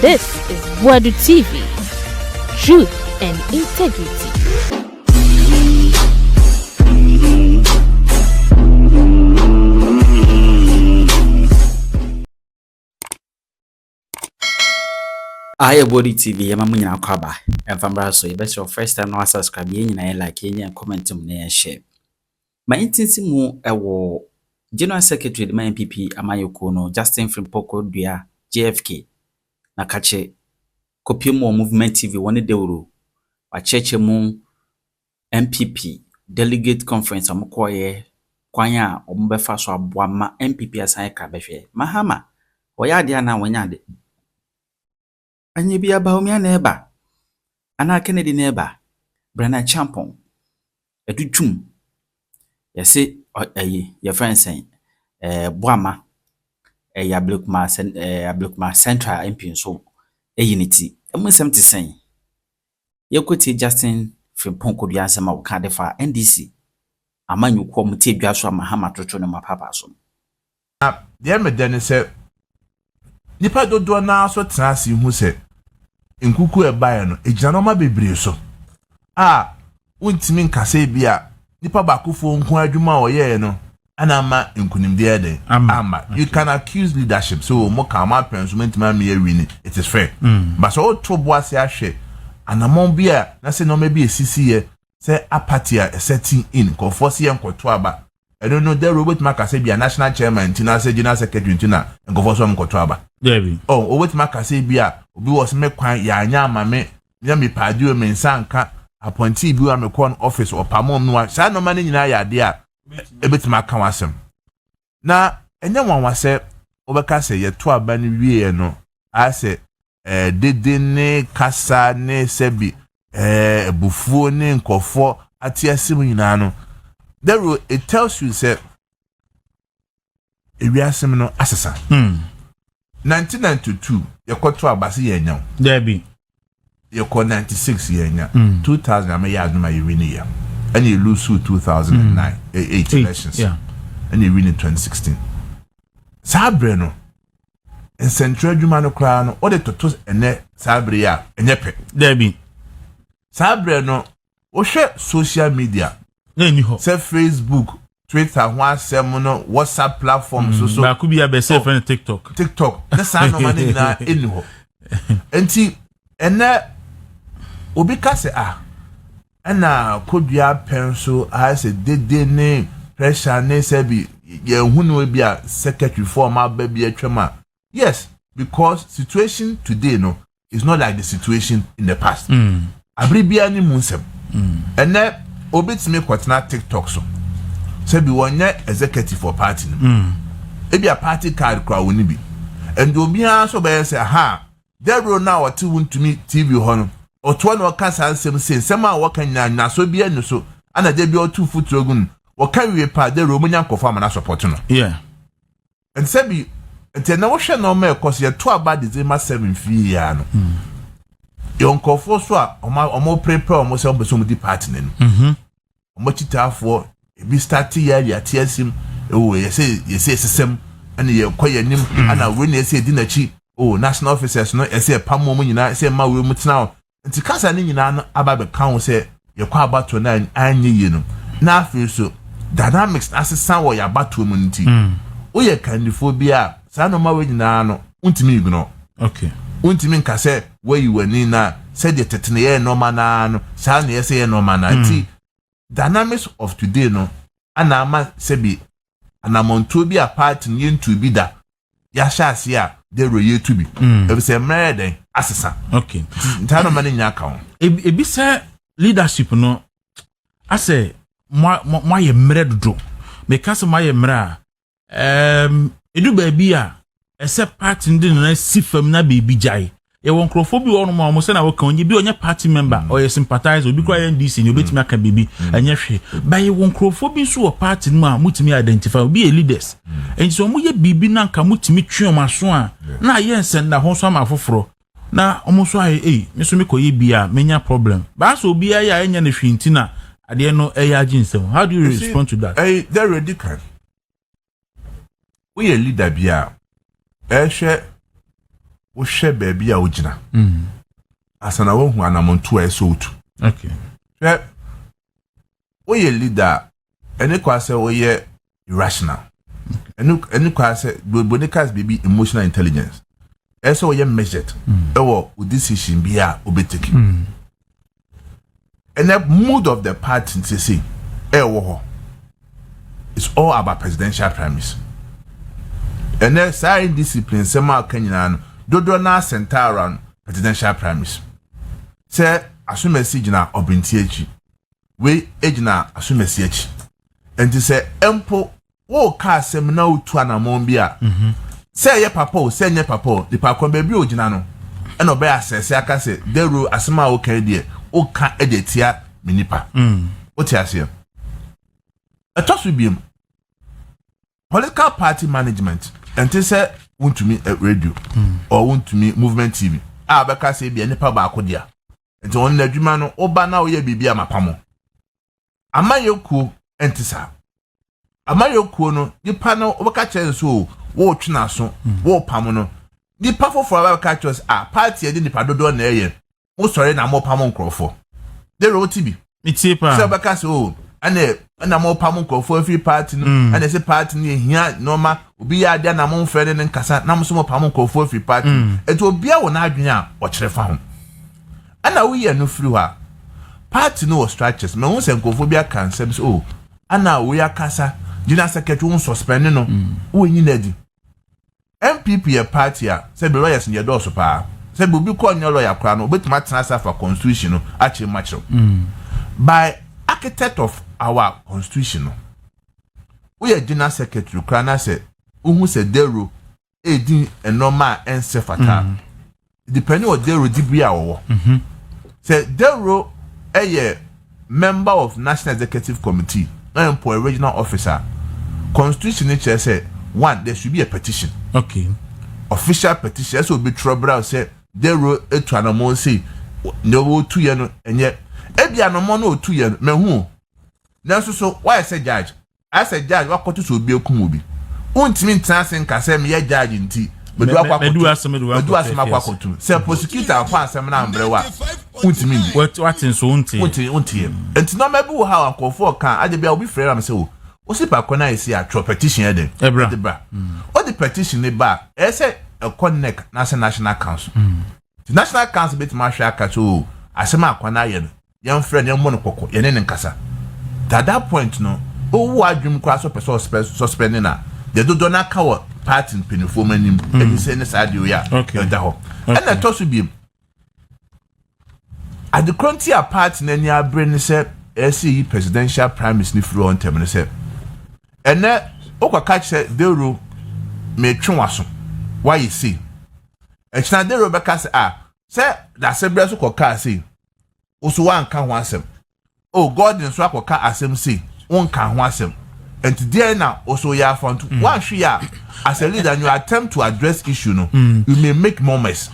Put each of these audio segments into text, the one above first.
This is Boadu TV. Truth and integrity. Boadu TV, I'm a kwaba. And from Brazil, if it's your first time now subscribe, you like and comment and share. My intention more General Secretary of my NPP Amayokono, Justin from Kodua, JFK. Nakache kopie mo movement TV woni dewro wa cheche mo NPP delegate conference amkoye kwanya ombefa so aboa ma NPP asan ka behwe mahama oya de ana wanya de anye bia Bawumia na eba ana Kennedy na eba Bryan Acheampong edutwum yese your friends boama Agyapong Central MP so unity emusem sen yekwoti Justin from Kodua asema wo ka defa NDC amanyuko mute dwa so amahama toto ne mapapa so de me den se nipa dodo na so trasi hu se nkuku e bae no ejana ma bebre so untimi nkase bia nipa bakufo nko adwuma oye no anama nkunimde de ama you can accuse leadership so mo ka ma pensement ma me win it is fair but so to boase ahwe anamon bia na se no me bia sisi ye say apathy a setting in ko force ye nkoto aba I don't know there Robert Makase bia national chairman tina say general secretary tina nko force am nkoto aba David Robert Makase bia obi was me kwan ya anya ama me ya me padio me nsanka appointee bi wa me kon office or pamom no sa no mane nyina ya de a ebetima kan wasem na enye nwanwa se obeka se ye to aba ni wie no ase dede ne kasa ne sebi bufuo ne nkofo atiasim nyina no there it tells you say ewiasem no asesa 1992 ye kwato abase ye nya Debbie ye kwa 96 ye nya 2000 am ya aduma ye win ye and you lose 2009 8 elections and you win in 2016 sabre no en central adwuma no kra no o de toto ene sabre ya enyepe Debbie sabre no o hwe social media ni ho say Facebook Twitter WhatsApp no WhatsApp platform so ba ku bia be say friend TikTok the san no mani na eni ho enti ene obi ka se ana Kodua penso as a dede ne pressure ne sebi ye hunu bi a secretary for ma ba bi atwama yes because situation today no is not like the situation in the past abribia ni munsem ene obetime kwatena TikTok so sebi wonye executive for party no ebi a party card kwa woni bi and obi an so be say there now what to me TV hono oto na okasa ansem say sema woka nyanya so bia no so ana de bia otu futrogun woka wie pa de romunya nkofo amana support no and sebi ente na wo hwe no ma ekose ye to aba de ma 7 fee ya no yonkofo so a omo prepare omo se omo di party no omo chitafo ebi start ya tiasim ye say sesem ana ye koye nim ana we na say di na chi national officers no say pamo mu nyina say ma we mutena nti kasa ni nyina no ababe kan say ye kwa abato na anye yi no na afi so dynamics asesa wo ya abato mu nti o ye kandifo bia sa no ma we nyina no untimi igno okay untimi nka say we yi wani na say de tetene ye no mana no sa na ye say ye no mana nti dynamics of today no ana ama sebi ana monto bi a party ni ntu bi da ya shasi a de roye to bi e say mreden asesa okay ntano mani nya ka ho ebi say leadership no ase mo ye mre dodo because mo ye mre edu ba bi a ese party ndi na sifam na be bi jai ye won krofo bi won mo se na wo kan bi onye party member or ye sympathizer obi kwa NDC ni obetimi aka bibi anya hwe ba ye won krofo bi so wo party no a mutimi identify obi e leaders en so mo ye bibi na nka mutimi twem aso a na ye nsen na ho so ama foforo na omo so aye me so me koye bi a menya problem ba so obi ya enya na hwinti na ade no eya aginsem how do you respond to that they radical we a leader bia ehwe wo hwe baby a ojina asana wo hu anamonto a so otu okay wo ye leader ene kwa se wo ye irrational ene kwa se bonikas baby emotional intelligence eso wo ye measured ewo decision bi a obeteki and the mood of the party to say it's all about presidential primaries and then side discipline sema Kenyan dodo na center around presidential primaries say asumesi gina obinti echi we ejina asumesi echi and to say empo wo ka asem na otu anamon bia say ye papa say nye papa the papa baby ogina no and obe assess aka say dero asema o kan die o ka edetia minipa o ti ase a tosu biem political party management and to say want to me radio or want to me movement TV abeka say bia nipa ba akodia enti on na adwuma no oba na oye bibia mapamo amayoku entisa amayoku no nipa no obeka kyen so wo twena so wo pamo no nipa foforo abeka kyos party e nipa dodo na eye wo sori na mo pamo nkrofo de roti bi mitipa so obeka so ana mo pamo nkrofo free party no ana se party no ehia normal obi ya dia na mo mfere ne nkasa na mo so mo pamo nkrofo free party enti obi a wo na adwen a wo kyere fa ho ana wo ye no free ha party no structures me won se nkrofo bi aka nsem so ana wo ya kasa Jina secretary won suspend no wo nyi na di NPP a party a se be lawyers ne do so pa se be obi ko nyo lawyer kra no obetima transfer for constitution no achi match by architect of our constitution no we are jina secretary kra na se uhu se dero edin normal ensefata depending on dero dibia wo se dero member of National Executive Committee and for a regional officer constitution nature say one there should be a petition official petition so be trouble say dero etu anamo say no 2 year no enye ebi anamo no 2 year mehu na so why say judge I say judge wakoto so obi ekum obi untimi ntanse nka say me judge nti medu akwakoto say prosecutor akwa asem na ambrewa untimi what in so unti enti no mebu how ankofo kan ade bia obi frere am say o si pa kona isi a petition e de bra o the petition ne ba e say a connect national council the national council bit ma hwe aka so asema akwana ye no yan frere ne mo no kokko ye ne nkasa at that point no o wo adwum kwa so person suspending na the do na ka party penifo manim e say ne sadio ya da ho and to so bi at the frontier party na ni abre say SE presidential primaries ni free on term ne say and okwa catch say dero me twwaso why you see e china dero be ka say that sebre so koka say oso wan ka ho asem oh god nso akoka asem say won ka ho asem and today now also ya front one hwe ya as a leader you attempt to address issue no you may make more mess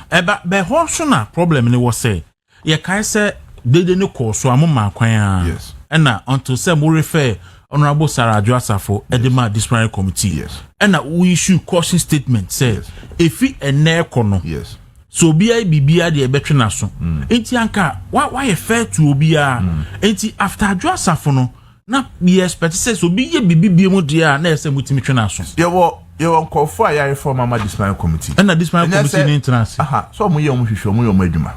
be ho so na problem ni was say ye kai say dede ne ko so amoma kwan a yes and until say mo refer Honorable Sarah Agyapong Edema Disciplinary Committee. Yes. And we issue caution statement say if it a nekono. Yes. So BIBBA the between so. Enti anka why fair to obia. Enti after Agyapong no na be expect say so be bibi mu dia na ese mutimi twena so. You won call for a reform Mama Disciplinary Committee. And the Disciplinary Committee in international. Aha. So mo ye mo hwehwe mo ye mo adwuma.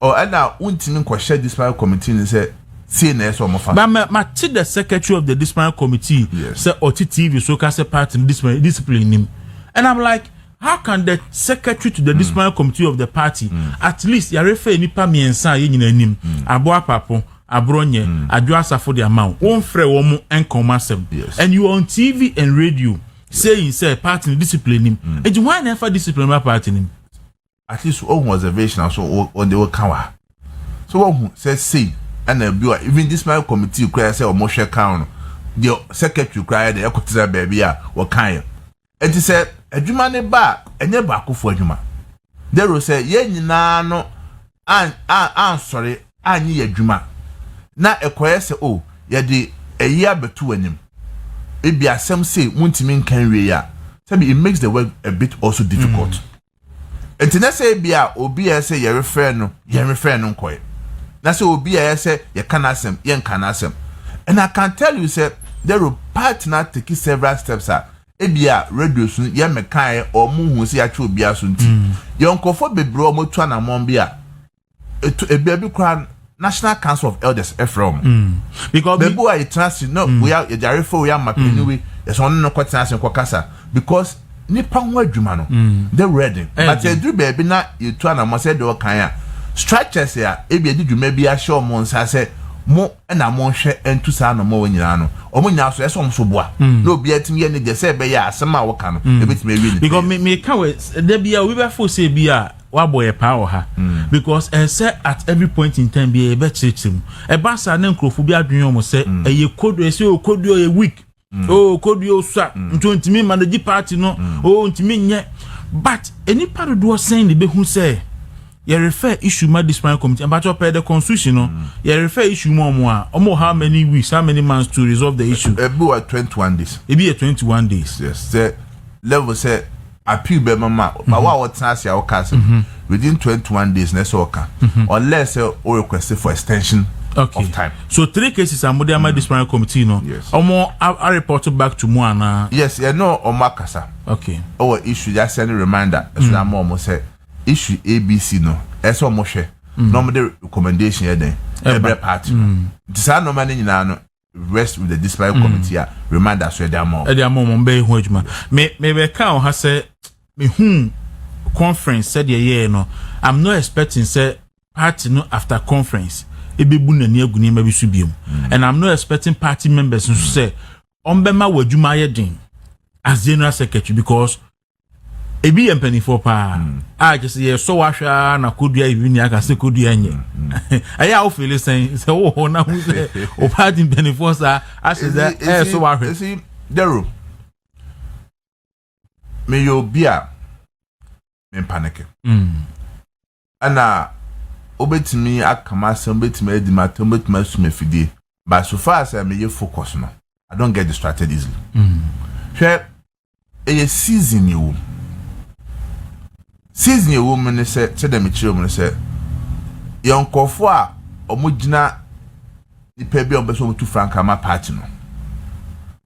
Oh and now untimi nko share Disciplinary Committee ni say CNS or Mofa. But ma the secretary of the disciplinary committee say TV so can say part in discipline him. And I'm like, how can the secretary to the disciplinary committee of the party at least ya refer nipa miensa ye nyina nim abo apapo abronye adwasa for the amount won frɛ wo mo enkomasem and you on TV and radio saying say party in discipline him and why never discipline my party him at least one observation so on the kawa so one say and even this my committee cry say omo count the secretary cry the ekotira baby a wo kan and he said adwuma ne ba enye ba akofo adwuma there say ye nyina no an sorry anyi adwuma na ekoye say oh ye de eyi abetu anim e bi asem say muntimi nkan we ya say it makes the work a bit also difficult enti na say bia obi a say ye refer no nkoy na say obi a say ye kanasem ye nkanasem. And I can tell you say there will partner take several steps ebia radio sun ye mekan or mu hu say atwe obi asunti ye nkofo bebre o motu anamon bia ebia bi kran National Council of Elders from because people are trust no we are jarefo we are mapeniwe yes on no kwatena kwakasa because nipa ho adwuma no they ready but e do baby na you to anamon say do kan a structures ya ebia di dwuma bi a show mo nsa say mo na mo hwe entu sa no mo nyina no omo nya so eso so boa na obi atimi ye ne de say be ya asema wo ka no ebetimi wi ni because me ka we there be we be for say bi a wa boy power ha because say at every point in time be be chichim e ba sa na nkrofo bi adwen mo say e Kodua say o Kodua ye week o Kodua so ntimi manage party no o ntimi nye but any part of do saying the be hu say you refer issue my disciplinary committee and but per the constitution no you refer issue more how many weeks how many months to resolve the issue e be 21 days e be 21 days yes the level say appeal be mama but what transia o case within 21 days na so oka unless or request for extension of time so 3 cases are modern disciplinary committee no omo I report back to Moana yes you know omakasa okay our issue just send a reminder so that more say issue ABC no eso mo hwe no mo the recommendation here then every party this are no man nyina no rest with the disciplinary committee reminder so there more mo be hu adwuma me be ka ha say me hu conference said ye no I'm not expecting say party no after conference e be bu nani aguni ma bi su biem and I'm not expecting party members to say on be ma wadwuma ye den as general secretary because ebi empany for pa just ye so wahwa na Kodua even ya ka se Kodua nye aya o feel say o na hu say o party empany for sa as that so wahwa see dero me yo bia me panic ana obetimi akama some betimi edimata betimi asuma fidie but so far as me ye focus no I don't get distracted easily hwe a season you season a woman say them children say yonkofo a omugina ni pebi obeso mutu franka ma party no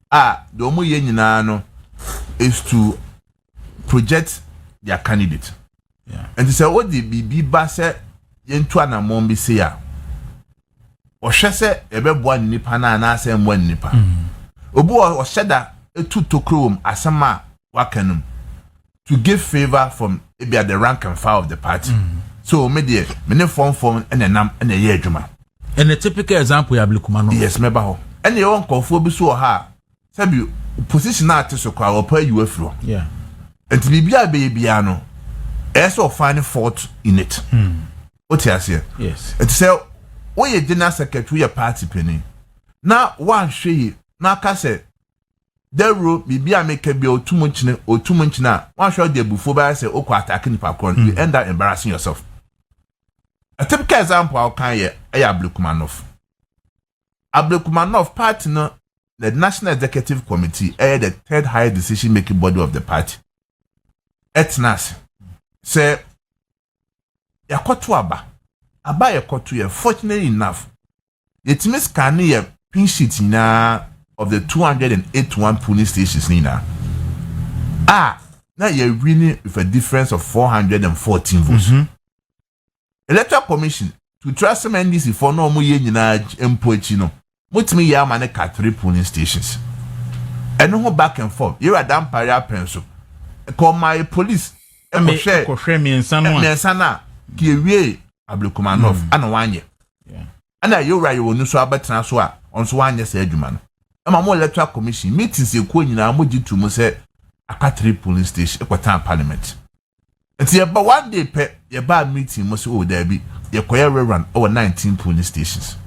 the omo ye nyina no is to project their candidate and they say what the bibi ba say yentu anamon bi say a o hwe se ebeboa nipa na na say mwa nipa obu o sheda etu tokrom asama wakanum to give favor from maybe at the rank and file of the party. So me form and a year juma. And a typical example ya Blikumano. Yes, me ba ho. And your uncle for be so ha. Sabi position artist so kwa pay you flow. Yeah. And to be bia no. Also find fault in it. What you say? Yes. And to say we ye general secretary party penny. Now one she na ka say there will be make a be too much na one shot there before by say okwa attacking popcorn you end up embarrassing yourself. A typical example how can ye Agyapong party no the National Executive Committee the third highest decision making body of the party etnas say yakoto aba yakoto ye fortunately enough it means can ye pin sheet na of the 281 polling stations nina now you're winning with a difference of 414 votes. Electoral Commission to trust some NDC for no more nyina empochi no mutimi ya mane ka 3 polling stations and no back and forth you are down paria pencil call my police me share me nsana ki ewie Agyapong ana wanye ana you right you no so abetena so a onso wanye se adwuma no mo electoral commission meetings ekwo nyina mo gitu mo say aka 3 polling station ekwata parliament enti ye ba one day pe ye ba meeting mo say there be ye koye rerun over 19 polling stations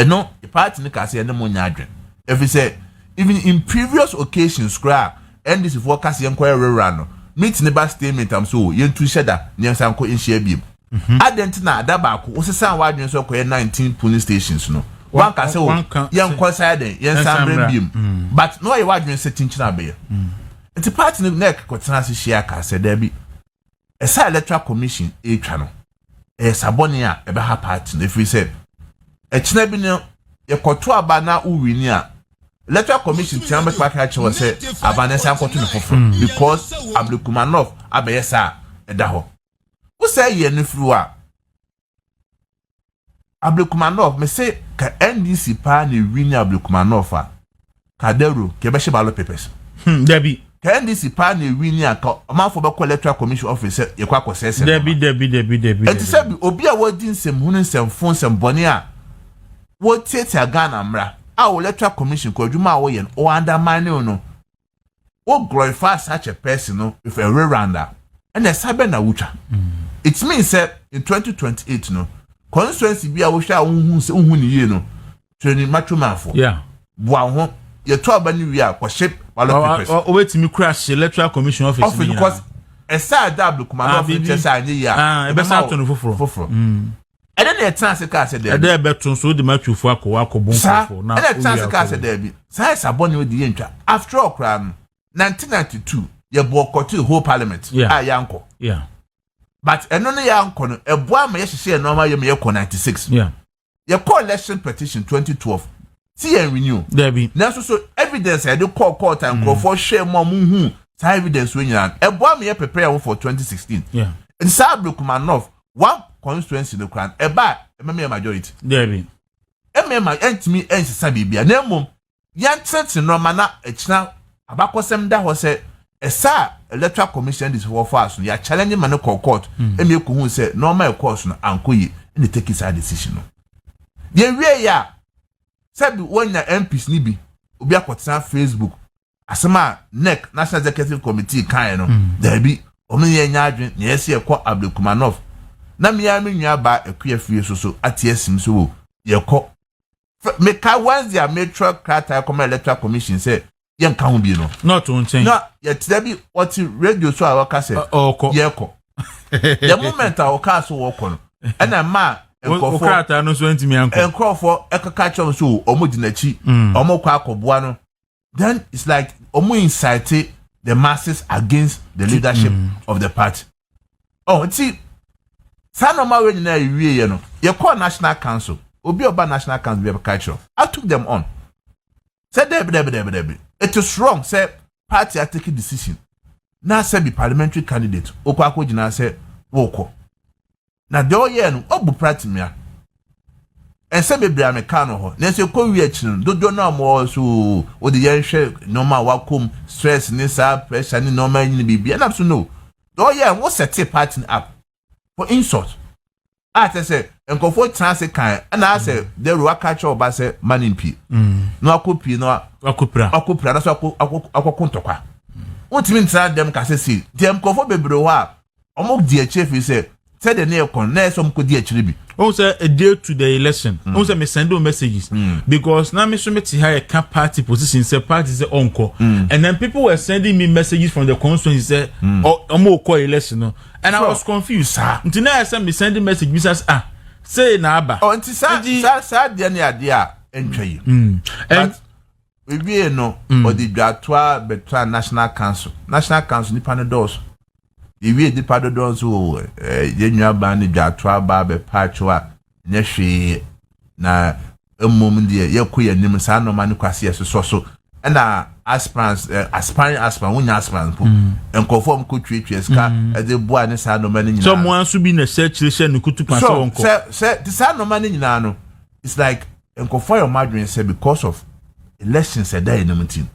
no the party ne ka say ene mo nya adwen if you say even in previous occasions cry and this forecast ye koye rerun no meeting ba statement am so ye ntu sheda ne sanko nhia biem adentina adaba ko osesa wa adwen so koye 19 polling stations no one can say young conside yen sambre bim but no you wadwen setting china be the party neck ko tena se share ka say there be esa electoral commission e twa no saboni a ebe ha party na free say e kina bi no ye koto aba na uwini a electoral commission tiamba kwa ka che say aba san koto no foforo because Abdulkumanov abeyesa eda ho wo say ye no free a Abdulkumanov me say ka NDC pa na wini Abdulkumanov a Kadero ke be ballot papers Debbie ka NDC pa na wini a ka amafo be ko electoral commission officer ye kwa kosese Debbie enti say bi obi a wodi nsem hunu nsem fon nsem boni a wo tete Ghana mra a electoral commission ko adwuma a wo ye o undermine no wo glorify such a person no if a re-rounder and a sabe na wucha it means say in 2028 no constituency bia wo hwa unhu ni ye no training matchmafo bua ho ye to aba ni wi a ko ship ballot papers o wetimi crash electoral commission office because esa double command office anye ya e be sa to no foforo and then the chance ka say there e dey beton so the matchufo akobon foforo na and the chance ka say there bi sai saboni we di ntwa after all crime 1992 ye boycott the whole parliament yanko but eno ne yanko no eboa ma ye hye normal ye me ye 96 ye call election petition 2012 see and renew Debbie now so evidence I do call court and go for share more muhu sa evidence when you eboa me ye prepare for 2016 and Abdulkumanov one constituency the crown eba me majority Debbie ma entimi ensisa bibia na mum yan tete no mana echina abakosem da ho se esa electoral commission this for us ya challenge man court emi ko hu se normal course no ankoyi ni take its decision no ye wie ya sabi wonya MPs ni bi obi akotena Facebook asema NEC National Executive Committee kan no there bi omenye nya adwen na yesi ekọ Abdulkumanov na miya me nwa ba ekua fie so atiesim so yekọ me ka once ya metro crata come electoral commission say yen ka hu bi no not on change no ye tell what radio so a waka say yekọ the moment a waka so wọkọ no na ma o crata no so ntimi anko enkofo ekaka chom so omo dinachi omo kwa akoboa no then it's like omo incite the masses against the leadership of the party see sanoma we na wie ye no ye call national council obi oba national council be culture I took them on said there it is wrong say party are taking decision na say be parliamentary candidate okwa akogina say woko na de oye no obu party mia ense bebre ameka no ho na say ko wi achi no dodo na mo so o de yen hwe normal wakom stress ni sa pressure ni normal ni bibia na so no do oye wo set party up for insult I say enkofo chance kan na say there waka cha oba say NPP no akopi no akopra na so akokontokwa wotimi ntra dem ka say dem enkofo bebre ho a omo di chief say the near con na some ko di achire bi o say a day to the election o say me send messages because now me so me ti high cap party position say party say onko and then people were sending me messages from the constituency say omo ko election no and I was confused until now I send me sending message me says say na aba until sa de na ade a entwa yi and we no or the dwatoa betra national council nipa no dos we the part of those who yenua ban the dwatoa ba be pacho a nyehwe na emom de yekoya nim sa no man kwase so na aspirants aspirant wonya aspirant po enkonform ko twetwe ska de boa ne sa no man nyina so mo anso bi na search no kutu pa so onko so the sa no man nyina no it's like enkonform your margin say because of elections at that 19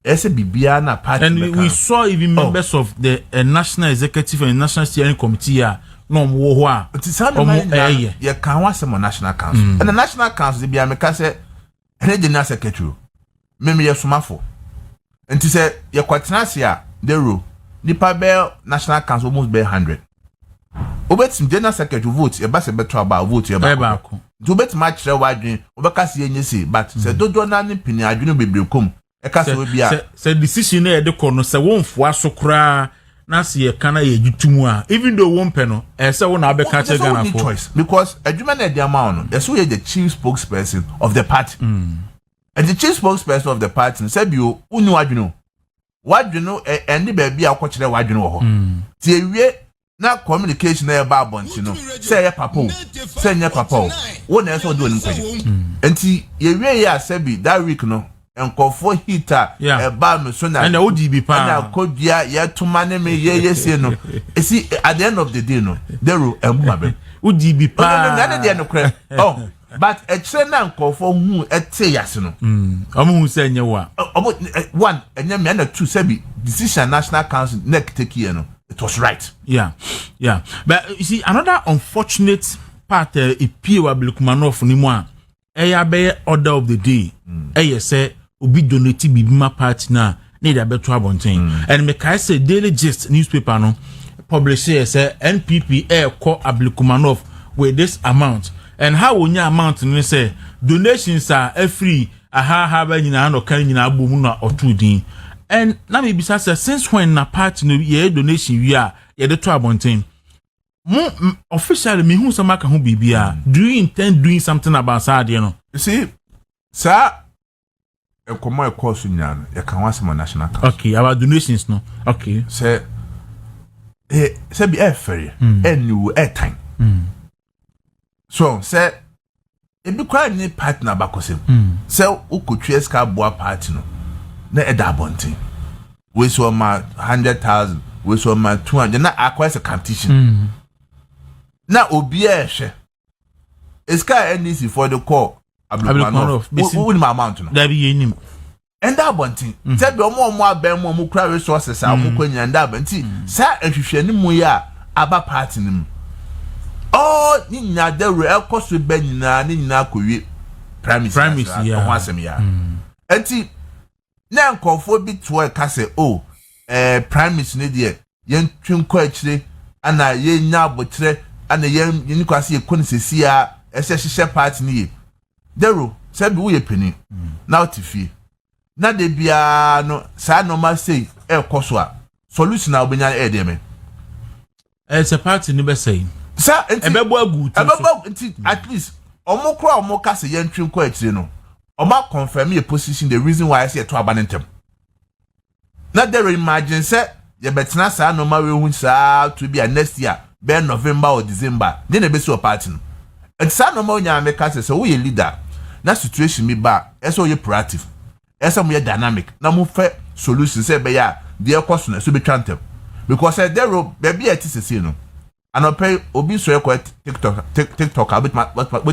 bibia na party and we saw even members of the national executive and national steering committee here no mo ho a ye kan wa some national council and the national council bibia me ka say regional secretary me ye somafo and to say ye kwatena se a the rule nipa be national council almost be 100 obetim general secretary vote ye ba se beto aba vote ye ba ko do bet match re wadwen obeka se ye nyesi but se dodo na ne pini adwene bebre kom se decision na de kono se wonfo asokra na se ye kana ye jutumu a even though won pe no se won na abeka che Ghana for because adwuma na de amount no so ye the chief spokesperson of the party and the chief spokesperson of the party say bi o unu wadwene and the baby akokire wadwene wo ho ti ewie na communication na ba bonti no say ya papa say nya papa wo na so do nkwaye enti ye wie ya sabi that week no enkofo hita e ba me so na and ODB pa na Kodua ya tuma ne me ye say no see at the end of the day no there embabe ODB pa na de no kra oh but a chere na enkofo hu ete yase no omo hu say nya wa one enya me na two sabi decision national council neck take here no it was right. Yeah. But you see, another unfortunate part Ipiwa Blikumanov ni mo be order of the day. Say obi donate bibima part na need abeto abonten. And me kai say Daily Gist newspaper no publish say NPP call Ablikumanov with this amount. And how wonya amount no say donations are free. Aha ba nyina no kan nyina abomu na otudin. And na me bisa say since when na part no ye donation we are ye de to abonten. Officially me hu some aka hu bibia. Do you intend doing something about that, you know? You see, sir, e komo e course nyana ye kan wan some national council. Okay, about donations no. Okay. Say say be ferry new time. So say e be kwa ni partner bakosem. Say ukotwe ska boa party no. Na eda bontin. We so ma 100,000, we so ma 200 na akwa se competition. Na obi ehwe. Eska NDC for the call Abdulmanov. We my amount no. That be enim. Enda bontin. Say be omo aben mo kura resources a mo kwanya nda bontin. Sa ehwehwe ni mu ya aba party nim. Oh, ni nya de re ekoso be nyina ni nyina kowie premise ya. Ho asem ya. Enti na nkofo bi to e ka say prime minister ne de yen twinko akire ana ye nya abotre ana yen kwase ye koni sesi a ehye party ne ye dero say bi wo ye pani na otifi na de bia no sa normal say koso a solution na obenya e de me it's a party ni be say sa ebebo agu at least omokro omoka say yen twinko akire no Oma confirm your position, the reason why I say to abanentem. Not there imagine say you betina sa no ma we hun sa to be a next year, be November or December. Then e be so party. And sa no ma nya make say so we leader. Na situation me ba, eso you proactive. Eso mo dynamic. Na mo fe solution say be ya, the cost na so be trantem. Because there be a TCC no. And I pay obi so TikTok with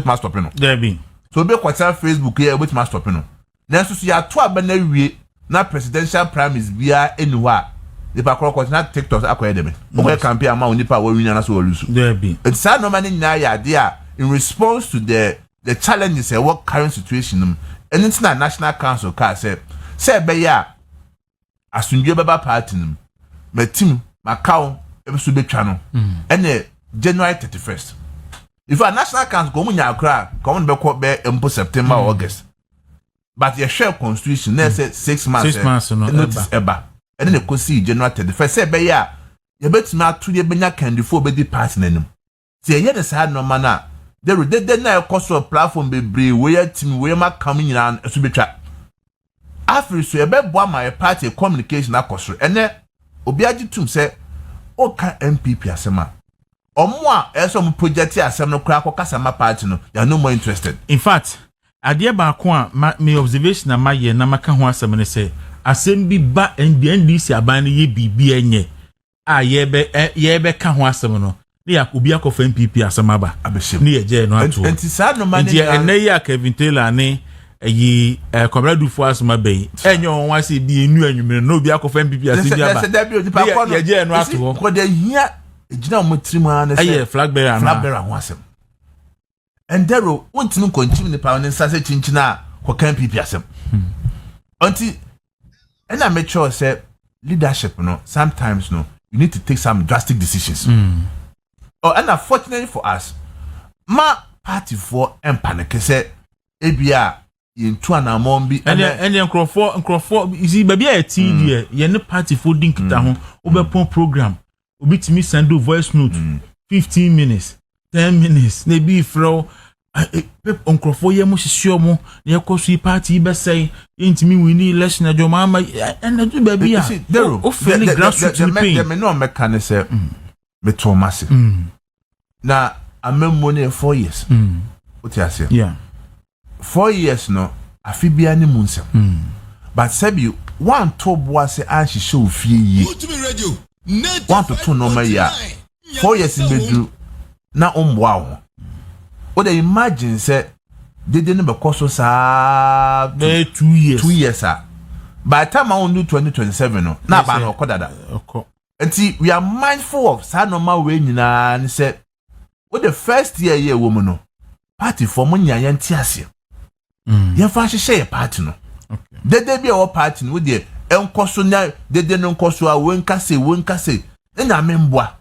my stop no. There be. So be kwata Facebook here with my stop no. Na so ya to abana wie na presidential primaries bia anywhere. The pakro na TikTok akoye dem. O campaign ama onipa wo winya na so olusu. There be. It's sad no man na ya there in response to the challenges what current situation and it's not national council ka say be ya asunje baba party nim. My team Macau e so betwa no. And January 31st. If a national council go munya akra, come be ko be in September or August. But your share constitution na say 6 months. 6 months no eba. And then they see January 31st. Say be ya, you bet na to the benya can before be the party nanim. Say ye the sad no mana. There na cost of platform be brave where team where ma coming in so betwa. After so you be boa my party communication akoso. Ene obi agitum say o ka NPP asema. Omwa some project asem no kra akokasa ma party no you are no more interested. In fact, ade ba ko a me observation na maye na maka ho asem ne say asem bi ba NDC aban ne ye bibi enye a ye be ka ho asem no ne yakobi akofa NPP asem aba ne ye je no ato enti sa no man ne ya Kevin Taylor ne yi Comrade fo asema be enye won wa se bi enu anwumere no obi akofa NPP asem bi aba ye je no ato ko de hia ejina mo trima na say flag bearer ho asem and there won't no continue the power and say chinchina ko kan NPP asem until and I make sure say leadership no sometimes no you need to take some drastic decisions. And unfortunately for us ma party for empanic say ebia yentu anamon bi and nkrofo you see baby a TD ye ne party for dinkita ho obepon program obitimi send voice note 15 minutes 10 minutes na bi fro nkrofo ye mo hihio mo na ye koso party be say yentimi wini election adwoma ama and do baby a o feel grassroots me no make can say Metomasi. Na amemone 4 years. What you say? Yeah. 4 years no afibia ni munsa. But sabi one to boise and she show fie ye. One to two no ya. 4 years in bedroom na wow. What they imagine say they didn't because so sa 2 years. 2 years by the time I do 2027 no na ba no kodada. And we are mindful of sa normal way nyina and say what the first year woman no party for money yan tiase. Ya fa hye party no. Okay. They be our party no dey enkoso na they no nkoso a wenka say na memboa.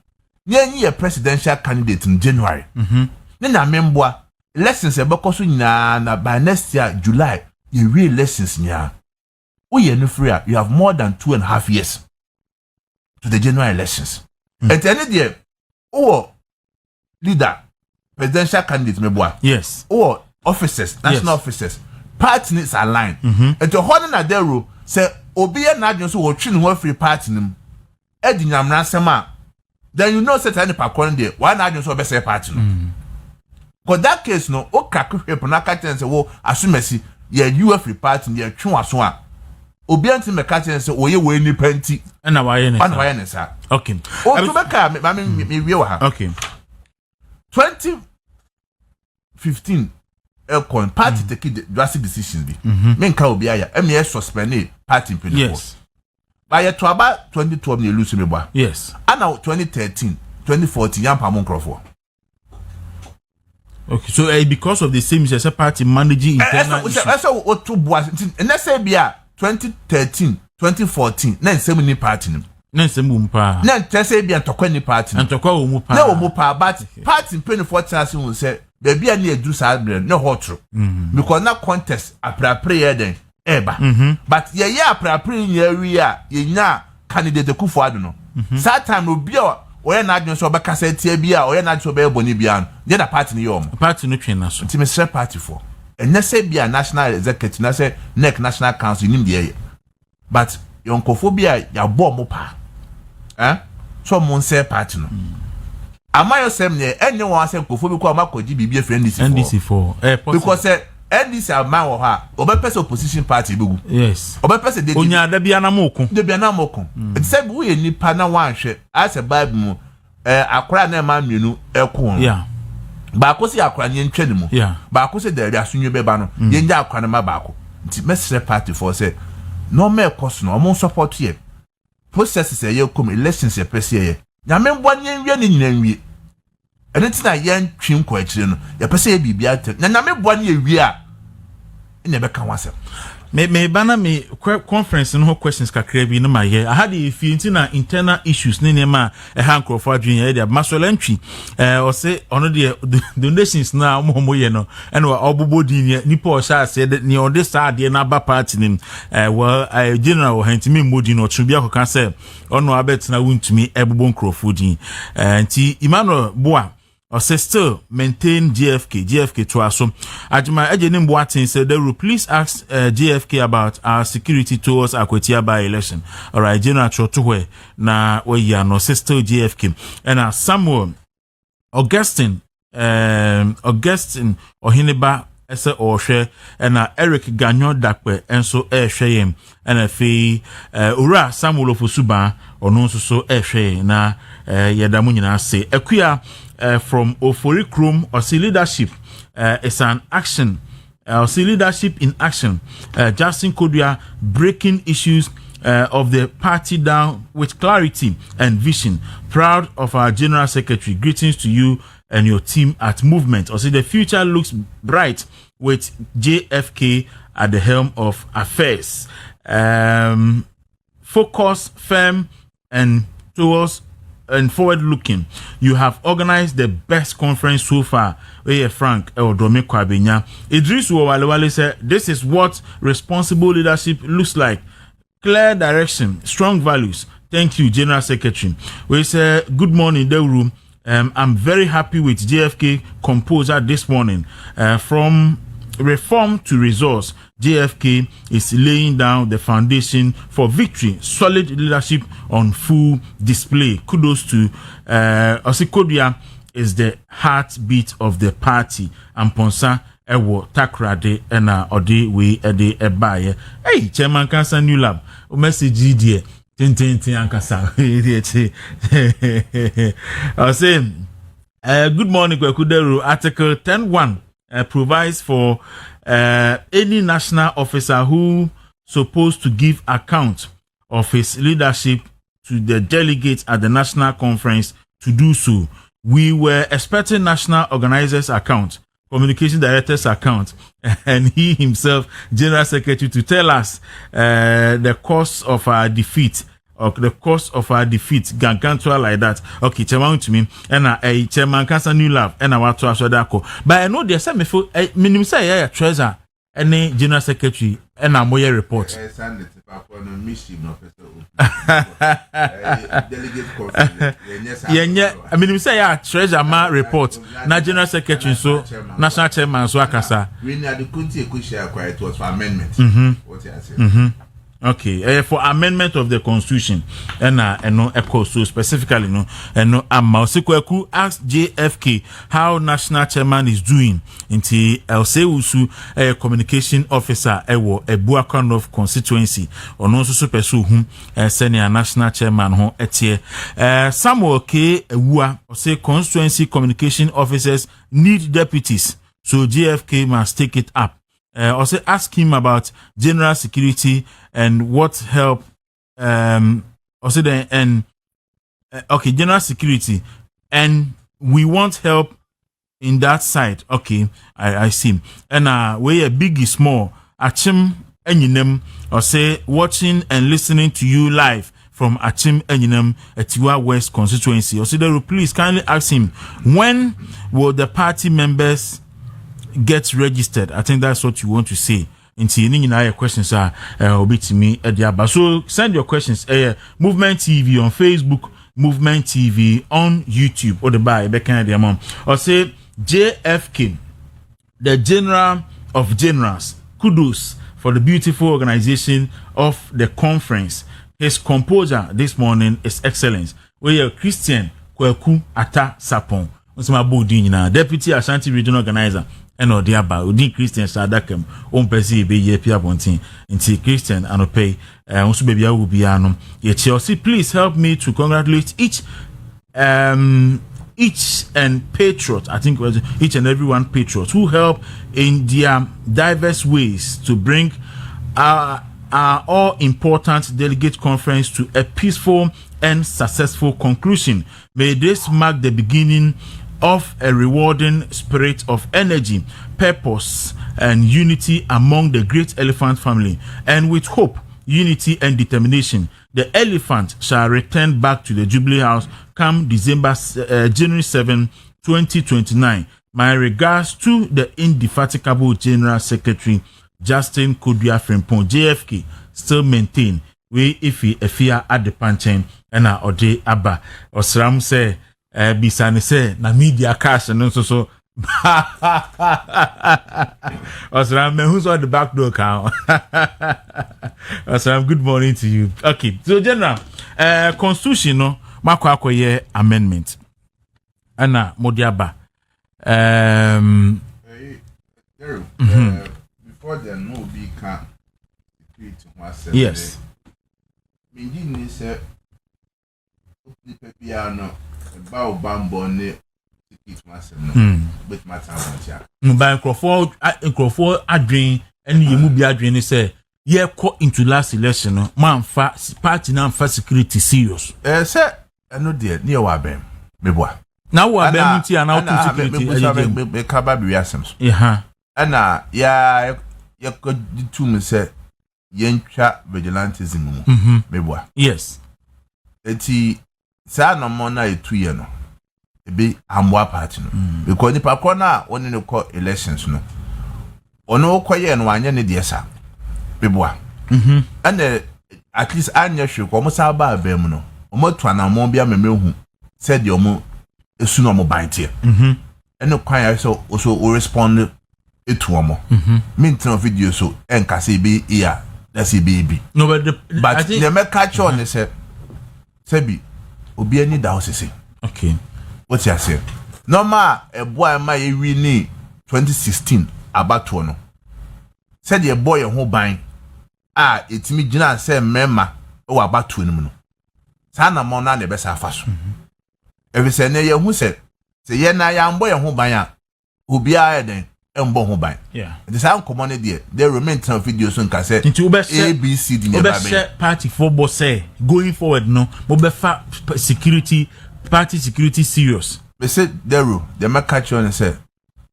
Nye presidential candidate in January. Na memboa elections e bekoso nyina na by next year July you real elections nya. We no free you have more than 2.5 years to the general elections. And any day leader presidential candidate meboa. Yes. Or officers, national officers. Party needs aligned. And to hold na dero say obi na adwon so wo twi ne ho free party nim. Edi nyamra sema. Then you know say any pakon there why na adwon so be say party no. For that case no o kakwe po na ka ten say wo asumasi ye you free party ye twi waso a. Obi anti me ka ten say oye we ni panti. Na waye ne. Ana waye ne sa. Okay. O to be ka me wie wa ha. Okay. 2015 Elcoin party take drastic decisions be. Men ka obi aya me suspend party penny. Yes. By to about 2012 you lose me boy. Yes. And now 2013, 2014 yam pamon crofo. Okay, so because of the same party managing internal issues. That's what two boys and let's say be 2013, 2014 na same ni party nim. Na nsemu mpa. Na ntese bia ntokwa ni party. Ntokwa wo mu pa. Na wo mu pa but party penny for chance won say there be any eduru sa bre no hotro. Because na contest aprapre ye den eba. But ye aprapre nya wi a ye nya candidate Kufuor no. That time obi a oye na adwon so obeka sa tie bia oye na adwon so be boni bia no. Ye na party ni yom. Party no twen na so. Nti me share party for. And na say bia national executive na say NEC national council nim de. But yonkofobia ya bo mo pa. So mon say party no. Amayo sem ne enye won say nkofo ko amakoji bibie friend NDC4 because NDC amman wo ha obepese opposition party begu. Yes. Obepese de onya da bia na moko. De bia na moko. It say bu ye nipa na wanhwe as a bible mu akora na ma mienu ekon. Yeah. Ba ko si akora nye ntwe ne mu. Yeah. Ba ko se de ria sunwe beba no. Ye nja akora na ma ba ko. Nti mesre party for say no me cost no mo support ye. Processes ye come elections ye pese ye. Nyame mbo nye nwie ne nyina nwie. Ene tina ye ntwim ko akire no. Ye pese ye bibia te. Na nyame mbo ne ewie a ene be kan wasem. Me bana me conference no questions kakra bi no ma ye. I had if na internal issues ne ne ma e han crofo adwen ye dia masolantwi o say ono de donations na mo ye no ene wa obobodi nipa o sha say ne on this side na ba party nim well general hantimi modi no tun bia ko kan say ono abet na wuntumi ebobo crofo din nti Emmanuel Boa or say still maintain GFK to us. So Ajima Ejenim Boatin said they will please ask GFK about our security towards Akwetia by election. Alright, General Chotuwe na we no say still GFK. And Samuel Augustine Ohineba ese Oshe and Eric Ganyo Dakwe and so Shayem and Ura Samuel Ofusuba or no so na Yadamunina say Equia from Ofori Krum or see leadership is an action or see leadership in action. Justin Kodua breaking issues of the party down with clarity and vision. Proud of our General Secretary. Greetings to you and your team at Movement. Or see the future looks bright with JFK at the helm of affairs. Focus, firm, and towards and forward-looking. You have organized the best conference so far. Frank Eldome Kwabenya. Idris Wawalewale said, this is what responsible leadership looks like. Clear direction, strong values. Thank you, General Secretary. We say, good morning, the room. I'm very happy with JFK composer this morning. From reform to resource, JFK is laying down the foundation for victory. Solid leadership on full display. Kudos to Kodua is the heartbeat of the party. Amponsa ewo takrade ena odi we ede ebaye. Hey, Chairman Cancer New Lab. O message die. Tin ankasa. I say good morning, Kwekuderu. Article 10.1 provides for any national officer who supposed to give account of his leadership to the delegates at the national conference to do so. We were expecting national organizers' account, communication director's account, and he himself, general secretary, to tell us the cause of our defeat. Gangantua like that. Okay, chairman to me, and a chairman cancer new love, and I want to answer that. But I know there's some minimum say treasure, any general secretary, and I'm more report. Yeah, I mean, say treasure ma report, na general secretary, so national chairman, so akasa. We need to continue it was for amendment. What you say? Okay, for amendment of the constitution, and no echo so specifically no, and no Amaosikweku asked JFK how national chairman is doing. Inti Elseusu, a communication officer, ewo Ebuakon of constituency, or no super whom senior national chairman hon etie. Samuel K. Ewa say constituency communication officers need deputies, so JFK must take it up. Also ask him about general security and what help. Also then okay, general security, and we want help in that side. Okay, I see. And we a big is small. Achim Enyinem or say watching and listening to you live from Achim Enyinem Etiwa West constituency. Or say please kindly ask him when will the party members get registered. I think that's what you want to say. Until your questions are obi to me at the so send your questions. Movement TV on Facebook, Movement TV on YouTube, or the buy back in the mom. Or say JFK, the general of generals. Kudos for the beautiful organization of the conference. His composure this morning is excellent. We are Christian Kweku Ata Sapon. Deputy Ashanti Regional Organizer. And or the about Udi Christian Sadakem, Percy be ye Pia Bontin, into Christian and pay, also baby will be anum. Yet Chelsea, please help me to congratulate each and patriot, I think was each and every one patriot who help in their diverse ways to bring our all important delegate conference to a peaceful and successful conclusion. May this mark the beginning of a rewarding spirit of energy, purpose, and unity among the great elephant family. And with hope, unity, and determination, the elephant shall return back to the Jubilee House come January 7, 2029. My regards to the indefatigable General Secretary, Justin Kodua Frimpong. JFK still maintain we ifi efia at the panchen and ode abba. Osram say, Bisani say na media cash and so Osram, who's on the back door count? Osram, good morning to you. Okay, so General, constitution no makwa amendment. Anna Modiaba. Before the no be can yes. Minji say piano about bambone ticket myself with my time. By Crawford adwin and you move adwin say ye caught into last election no man fa party na fa security serious. Say I know there near wabem meboa. Now wabem nti and now security me kaba bi asem so. Ana ya could to me say yentwa vigilantism mu meboa. Yes. Eti sa no mo na 2 year no ebi amwa party no because nipa ko na woni ne ko elections no ono koye no anya ne de sa meboa. And at least anya hwe ko mo sa ba abem no mo to anamon bia memehu said de mo esu no mo ban tie. And no kwan so also respond etuomo maintain video so enka say be here that's a baby no but the me catch on say bi obi ani da hosese okay what you say normal a boy ma ye wi ni 2016 abato no said the boy ho ban etimi gina say mema o abato no mu no sa na mo na be sa afaso ebi say na ye hu say ye na ya mbo ye ho ban a obi a eden embo ho ban the same common there remain some videos so nka say ABCD ne ba be party football say going forward no mo be fa security party security serious be say there the make catch on say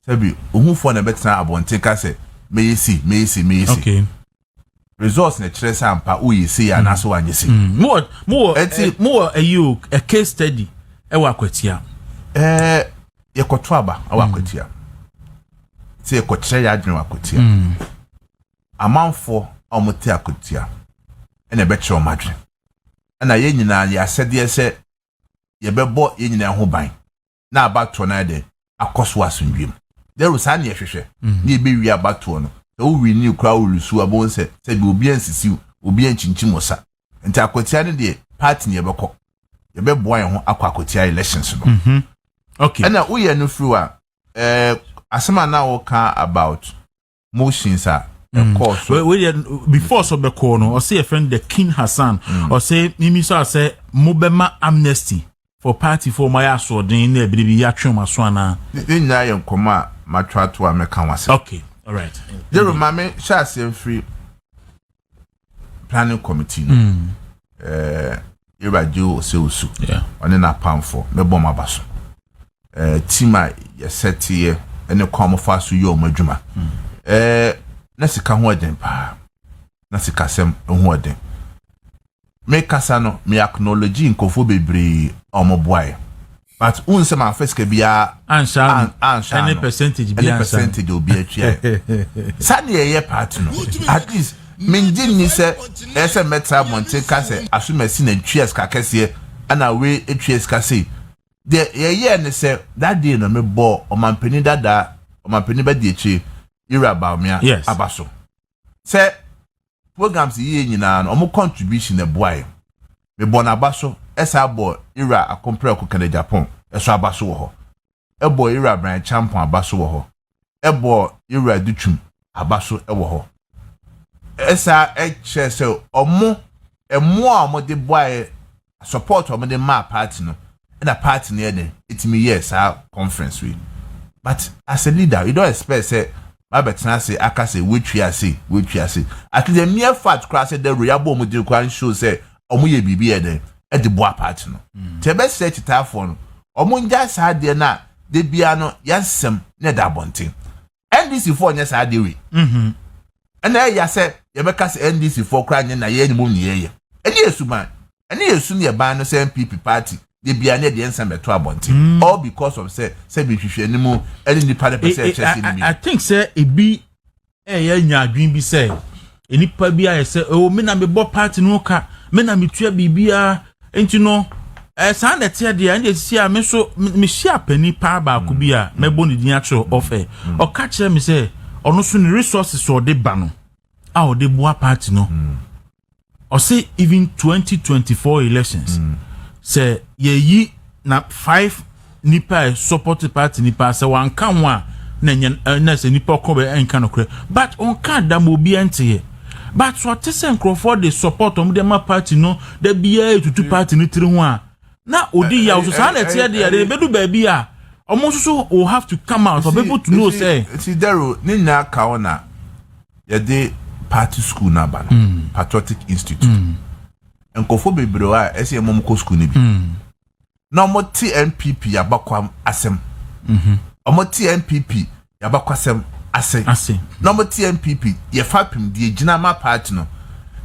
bi ohun for na better abonte ka say me see okay results na chere say ampa o yi see ya na so anye see more a case study e wa kwatia ye koto aba awa kwatia say ko chere ya adwene wa kwatia amanfo omote akwatia ene be chere omadwe na ye nyina ya sede se ye bebo ye nyina ho ban na abato na de akoso asundwem there was an yehwehwe ni be wi abato no o wi ni kra o lusu abon se bi obi ansisi obi anchinchim osa nti akwatia ne de party ne yebekọ yebebo an ho akwakotia elections no okay and we are no through asema na wo ka about motions course before so be call no or say a friend the King Hassan or say nimi so say mobema amnesty for party for my aso den na biribi ya twem aso ana nyina ye nkoma matwa to ameka wase okay all right there mama sha say free planning committee no irajo se osu one na pamfo me bom abaso tima ye setie ene kwamo faso yo madwuma na sika ho aden pa na sika sem ho aden me kasa no me acknowledge nkofo bebre omoboae but unse ma first ke bia ansha any percentage obi atwa sane ye part no at least minjin ni se ese metra monte kase asumasi na twies ka kase ana we twies kase de ye ne se that day no me bo omampani dada omampani ba die chi ira Bawumia abaso se programs ye nyina no omo contribution e boy me bo na abaso esa bo ira akompre ko Agyapong eso abaso wo ho e bo ira Bryan Acheampong abaso wo ho e bo ira Dutum abaso e wo ho esa se omo emo de boy support omo de ma party no and a party near them, it's me yes, our conference we. But as a leader, you don't expect say, I better say, I can say which we are see. At the mere fact, cross the reliable model can show say, Omuye BB at the bois party no. Tebe set it out for no. Omunja sa de na de biano yansem ne da bonting. NDC for yes I do we. And then ya say, you make us NDC for crying na ye ni mu ni ye. And yes, man. And yes, soon your ban no say NPP party. They be an answer to abonti all because of say be hwehwe any nipa de percent I think say e bi nya adwin bi say enipa bi a say o me na me bo party no ka me na me tua bibia enti no sa na tie de and si a me so me hia pani pa ba ko bi a me bo ne din acho offer o ka kire me say ono so ne resources o de ba no a o de boa party no o say even 2024 elections say ye na 5 nipa support party nipa say wan kan ho a na say nipa ko be en kan okre but on kan da mo bi ente but so tese nkrofo de support om de ma party no da bia tutu party ni tiri ho a na odi ya so sa na tie de bedu ba bi a omo so will have to come out for people to know say see dero ni na ka ona ye de party school na ba patriotic institute enkofo bebre a ese emom ko school ni bi na mo NPP yabakwam asem omo NPP yabakwasem ase na mo NPP ye fapim de gina ma party no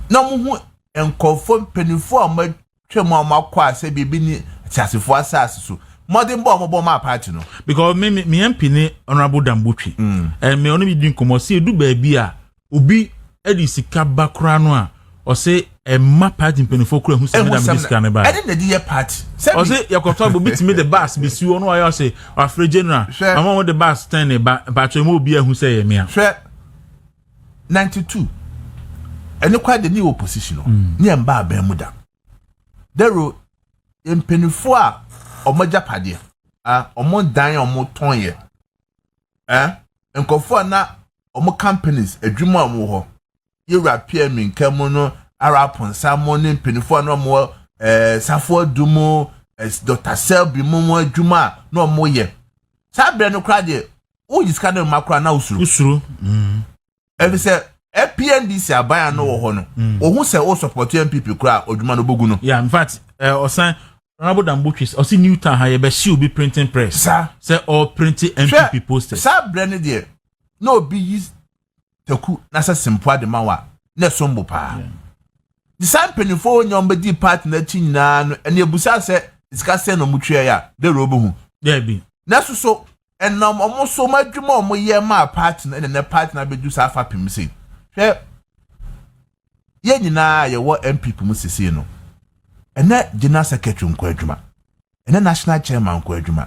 na mo hu enkofo penifo a ma twem a makwa ase bibi ni tiasefo asase so modern bo ma party no because me MP ni honorable Dambutwi me onu bi din komo se edu ba bi a obi edi sika bakra no a or say a map party in Penifo who said this kind of bad. I didn't hear party. Or say your control bit me the bus, be you know I say, or free general. I want the bus standing but you will be who say me. 92. And look quite the new opposition. Near Mba Bermuda. There were in Penifo or Majapadia. Or more dying or more tongue. And conform na omo companies adwuma omo European min kamono Arapon Salmon Penifo no mo Safo Dumo Dr. Selby mo adwuma no mo ye sa bre no kra de o yiska na makra na usuru every say PNDC abaya no wo ho no ohun say o support NPP kra adwuma no bogu no. Yeah, in fact osan Honorable Dambutris or see Newtown ha be she will be printing press say or printing NPP posters sa bre no de no be use taku na sa simple de mawa na sombo pa the same Penifo nyom be di party na chi nyina no ene ebusa se iska se no mutwe ya de robo hu there be na so enom omo so madwuma omo ye ma party na ne party na be du sa fa pim se hwe ye nyina ye wo MPP mu sisi no ene general secretary nko adwuma ene national chairman nko adwuma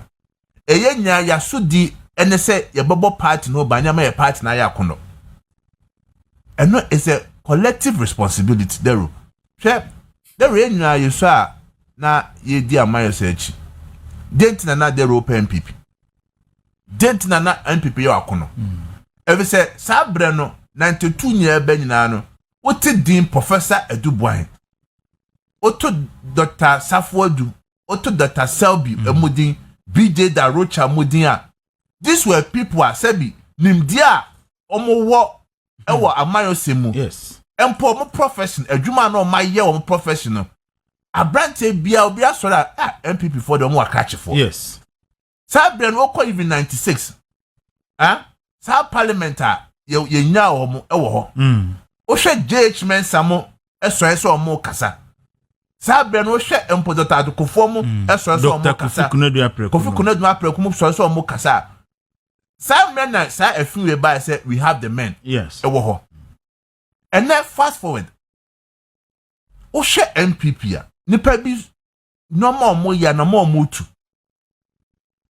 eye nya ya so di ene se ye bobo party no ba nya ma ye party na ya kono eno is a collective responsibility there ye nya ye so a na ye di amayo se echi dent na there open MPP dent na MPP yo akono evi se sabre no 92 nya ba nyina no wote din professor Edubuan oto Dr. Safuodu oto Dr. Selby emudin BJ Darocha mudin a these were people a sebi nimdia omo wo ewo amayo semu yes empo mo profession adwuma na o maye o mo professional abrante bia obi asora MPP for them wakache for yes sabre no ko even 96 sa parliament a ye nya o mo ewo ho o hwe JH Mensamo eso o mo kasa sabre no hwe empo Dr. Adukofo mo eso o mo kasa Kofi Kunadu Apreko mo so o mo kasa sa men na sa afiwe ba say we have the men yes ewo ho and then fast forward o hwe MPP a nipa bi no mo ya na mo tu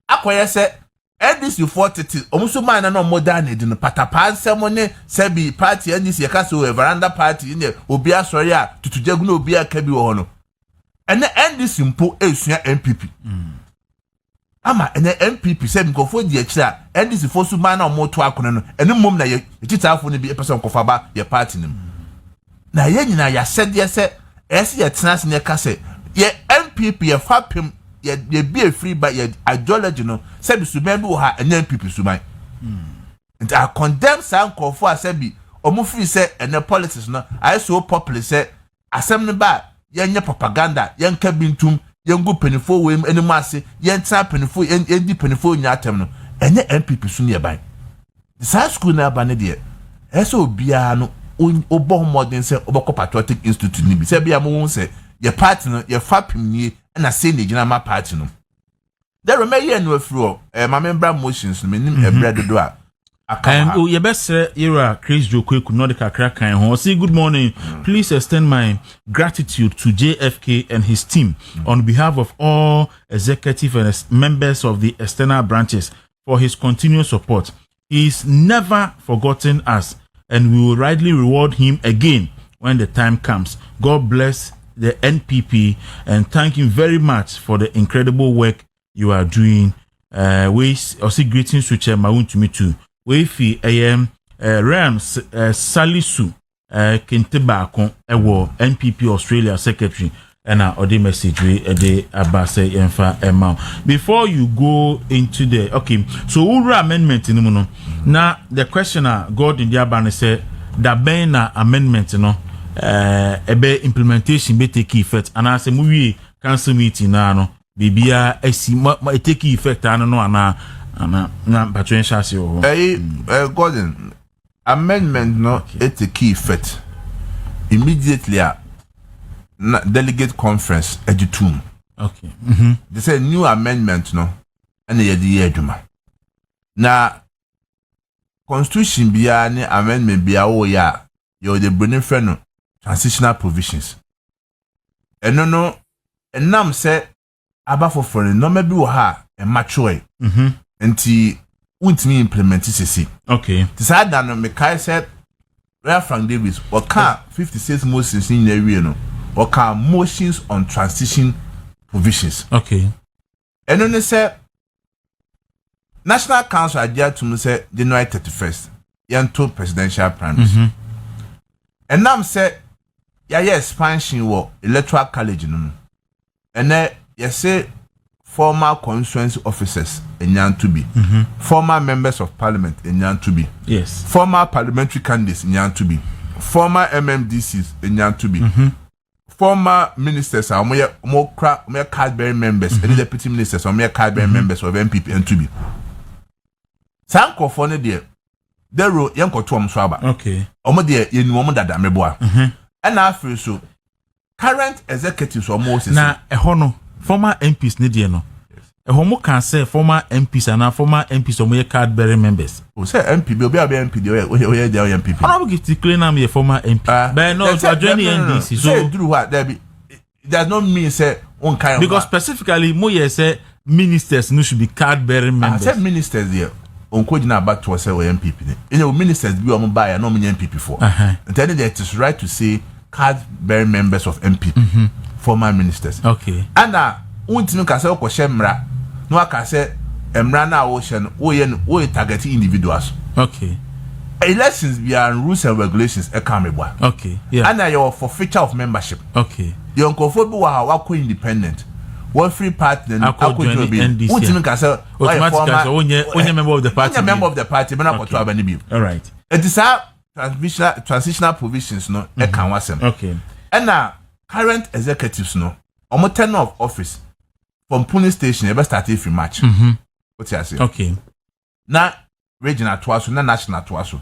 akoye se NDC 40 omuso man na mo da na edin patapa nsemo ne sebi party NDC ya kaso veranda party ne obi asori a tutujagu na obi aka bi wo ho no ene NDC mpo esua MPP ama ene MPP sebi nkofo di akira NDC fosu man na mo to akono no ene mom na ye titafo ne bi person nkofa ba ye party nim na ye nyina ya sede se esi ye tenase ne kase ye MPP ye fapem ye be free by ye ideology no sebi suman bi wo ha ene MPP suman and I condemn some nkofo asebi omo free se ene politics no I so popular se asem ne ba ye nye propaganda ye nka bintum ye ngu Penifo wem ene mase ye nta Penifo ye di Penifo nya atem no ene MPP su ne ban the science school na ba ne de eso bia no obo modern se oboko patriotic institute ni bi se bia mo won se ye party no ye fapim ni na say ne gina ma party no there remain ye no afro ma member motions no menim bread do a and your best era Chris Jokwe could not crack kan say good morning. Please extend my gratitude to JFK and his team on behalf of all executive and members of the external branches for his continuous support. He is never forgotten us and we will rightly reward him again when the time comes. God bless the NPP and thank him very much for the incredible work you are doing. We also greetings to Chairman to me too. We fi Rams Salisu Kentebako ewo NPP Australia secretary and ode message we de abase yenfa emma. Before you go into the okay, so ura amendment ni no na the questioner God in the abane say that ben na amendment no ebe implementation be take effect and as mu wi council meeting na no bibia esi take effect ano no ana na patron chassis o Gordon amendment no okay. It take effect immediately delegate conference edutum okay they say new amendment no and ye di eduma na constitution bia ni amendment bia wo ya you the bring friend no transitional provisions. No, and nam say aba for foreign no maybe ha a mature. Nti untimi implement CC. Okay. Decide that no Mekai said Real Frank Davis or can 56 motions in the no or can motions on transition provisions. Okay. And then they say National Council adhere to say January 31st. Yanto presidential primaries. And now say expansion wo electoral college no. And then you say former constituency officers in to be, former members of parliament in to be, yes, former parliamentary candidates in to be, former MMDCs in to be, former ministers are more card bearing members, and deputy ministers are more card bearing members of NPP and to be. Sanko for there, there wrote Yanko Tom Swaba. Okay. Omo there, you woman that meboa. And after so, current executives or most na ehono. Former MPs need no. A homo can say former MPs and former MPs or card bearing members. Who say MP, be MP, the MPP. I will give the claim I'm a former MP. But no, joining NDC. So do what there be. Does not mean say one kind because specifically Moye say ministers no should be card bearing members. I said ministers there. On Kodua back to us say MPP. You know ministers be on buy no mean MPP for. And then it is right to say card bearing members of MPP. Former ministers. Okay. And untimi ka say okwo shemra no aka say emra na wo hye no wo target individuals. Okay. Elections be and rules and regulations e come eboa. Okay. Yeah. And your forfeiture of membership. Okay. Your nkofo bi wa ko independent. One free party and akọ join NDC. Untimi ka say automatically onye member of the party. Onye member of the party be na ko to abani bi. All right. It is transitional provisions no e kan wasem. Okay. And current executives no omo tenure of office from polling station ever started from March. What you say? Okay. Na regional twaso na national twaso.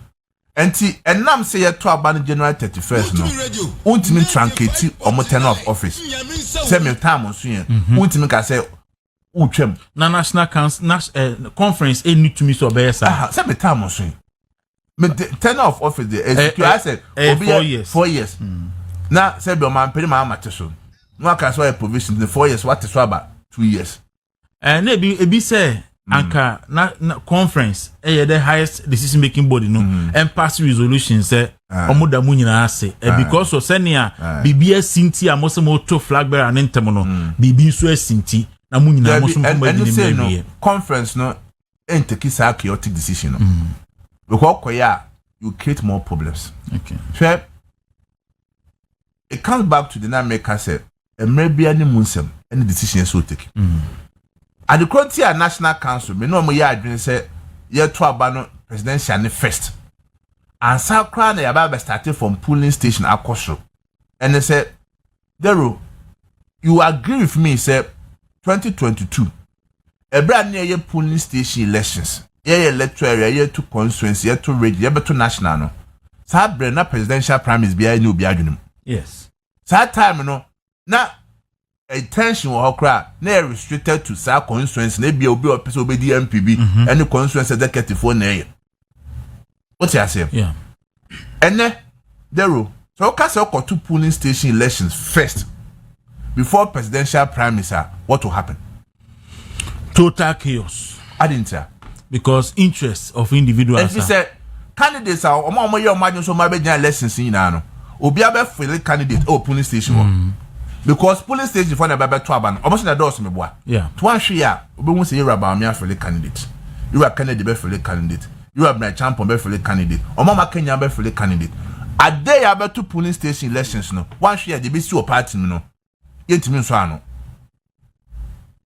Enti enam say ye to aba January 31st no. Untimi tranketi omo tenure of office. Say me time so yen. Untimi ka say utwem. Na national conference e need to me so be say. Say me time so yen. Me tenure of office there I said 4 years. 4 years. Na say be man pedi ma amate so. No aka so a provision in 4 years what is about 2 years. And ebi say anka na conference the highest decision making body no and pass resolution say omoda mu nyina ase because of senia bibia sinti amosemo to flag bearer and ntem no bibi so asinti na mu nyina amosemo kuma di conference no enteki sa chaotic decision no because koya you create more problems. Okay. So it comes back to the dynamic I said maybe any munsem any decision so take. At the Croatia National Council, me no mo ya adwene say ye to aba no presidential ne first. And so crown ya ba started from polling station akosho. And they said, Dero, you agree with me say 2022. Ebra near ye polling station elections. Ye electoral area, ye to constituency, ye to region, ye to national no. Sa bre na presidential primaries be any obi adwene. Yes. Sa time no na attention or cry na restricted to sa constituency na be obi opese obedi NPP any constituency executive for na. What you say? Yeah. And Dero, so ka say to polling station elections first before presidential primaries what will happen? Total chaos. I didn't say because interests of individuals. If you say candidates are omo your imagine so ma be elections in na no. Obi abe feel candidate polling station because polling station for na baba to aban almost na doors me boa. Yeah. To one share obi won say Bawumia feel candidate. You are Kennedy be feel candidate. You are Bryan Acheampong be feel candidate. Omama Kenya be feel candidate. A day about two polling station elections no. One share the be see party no. Yentimi so ano.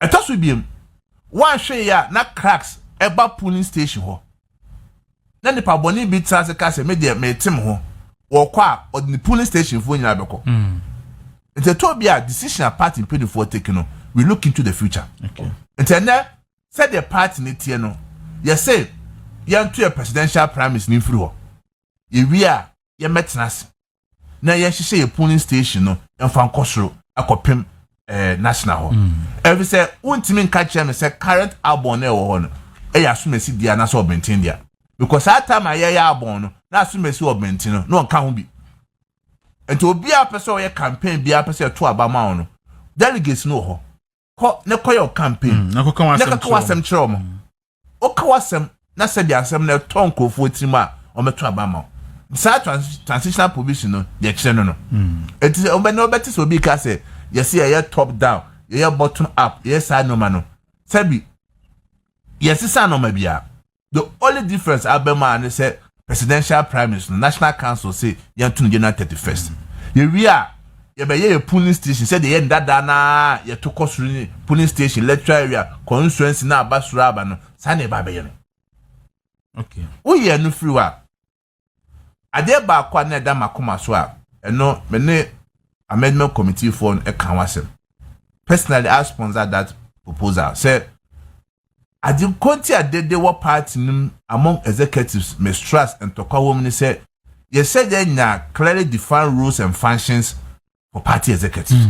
Etos we bi one share ya na cracks eba polling station ho. Na nipa boni bi transe ka se me de me tim ho. Wo kwa the polling station for nyina beko. It's a Tobia decision a party paid for taking no. We look into the future. Okay. And then said the party ni tie no. You say you to a presidential primaries ni free. You we are you metnas. Na you say a polling station no and fan kosro akopem national ho. Every say untimi catch me say current album na wo ho no. E ya so mesi dia na so obenten dia. Because that time I hear album no na so mesi obenten no ka ho bi. enti obi a pese o ye campaign bi a pese to abama no delegates no ho ko ne koyo campaign na ko kan wasem kire omo o ka wasem na se bi asem na ton krofo tirim a o meto abama sa transitional provision no ye kire no enti o be no beti so bi ka se yes ye top down ye bottom up yes I no man sabi yes sa no ma bia the only difference abema and say presidential prime minister national council say yan to January 31st we are ye be ye polling station say the end dada na ye to kosuru polling station electoral area constituency na abasura aba no sa na ba be ye no okay wo ye no free wa ade ba kwa na da makoma so a eno me ne amendment committee for e kan wasem personally I sponsor that proposal say I did conti a de war party among executives mistrust and talk woman say you said there clearly defined rules and functions for party executives.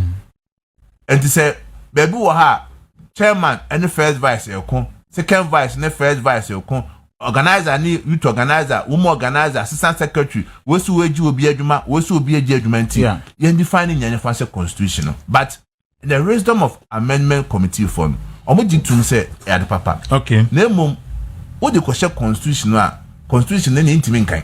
And to say baby wa chairman and the first vice second vice and the first vice organizer ni youth organizer woman organizer assistant secretary wesu weji obi adwuma wesu obi eji adwuma nti you defining your function constitutional but in the wisdom of amendment committee form omojitum say ya de papa okay na mum wo de question constitution na intimi nkan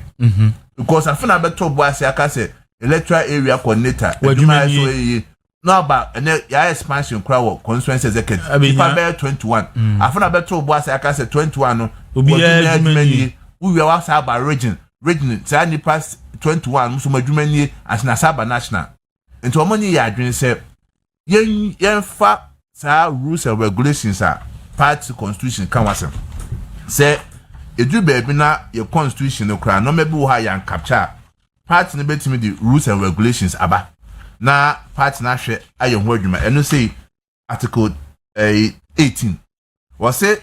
because afuna beto bo ase aka say electoral area coordinator adwuma so yi no about ya expansion crowd work constituency executive people be 21 afuna beto bo ase aka say 21 no obi adwuma we wa sa ba region sa ni pass 21 muso adwuma as na saba national into omoni ya adwen say yen fa sa rules and regulations are party constitution kan wasem say edu baby na your constitution no kra no maybe wo ha yan capture party no betimi the rules and regulations aba na party na hwe ayo ho adwuma eno say article 18 was say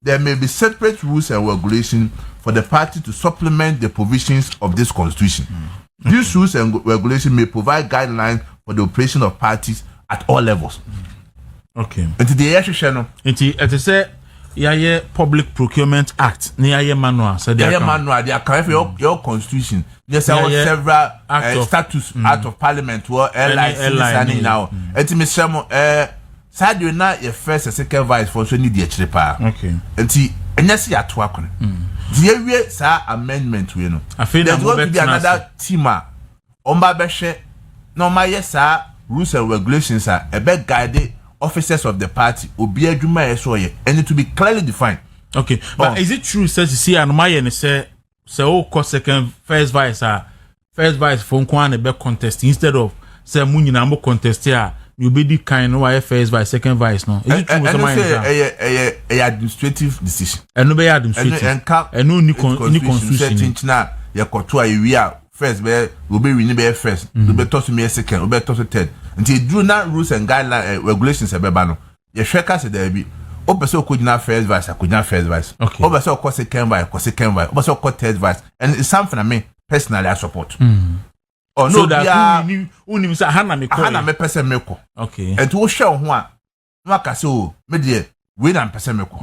there may be separate rules and regulations for the party to supplement the provisions of this constitution. These rules and regulations may provide guidelines for the operation of parties at all levels. Okay. And the issue no. It say yeah Public Procurement Act. Near manual. So there manual. They are correct your constitution. There's several statutes out of parliament where LIC now. And to me some Sadio na your first and second vice for so need the chiripa. Okay. And see enyasi atwa kono. The area sa amendment we no. There's going to be another team omba behwe no ma yesa rules and regulations are a big guide officers of the party obi adwuma yeso and to be clearly defined. Okay. But is it true says you see and my say second first vice for nkwan be contest instead of say munyina mo contest here you be the kind no first vice second vice no. Is it true say a administrative decision. And no be administrative. And no ni constitution na ya Kodua area first be we be win be first we be toss me second we be toss third until do not rules and guidelines regulations e be ba no ye hweka se da bi o person ko gina first vice akogina first vice o person ko second vice o person ko third vice and it's something I mean personally I support. Oh no, so that unim say hana me person me ko. Okay. And to show ho a no aka say o me de we na person me ko.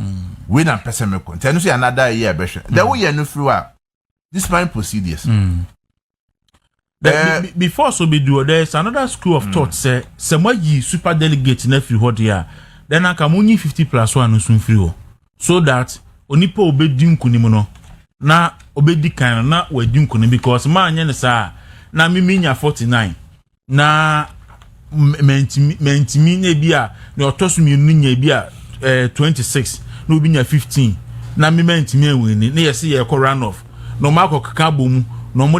We na person me ko. Tell you say another year be hwe. Then we hear no free a this fine procedures. Before so be do there's another school of thought say yi super delegate na free hot here. Then aka munyi 50+1 no sun free o. So that onipa obedi nkunim no na obedi kan na wadi nkunim because man nya ne sa na miminya 49 na mentimi na bia na otosu mi nya bia 26 na obi nya 15 na mentimi enweni na yesi ye ko run off no mako kakabo mu no mo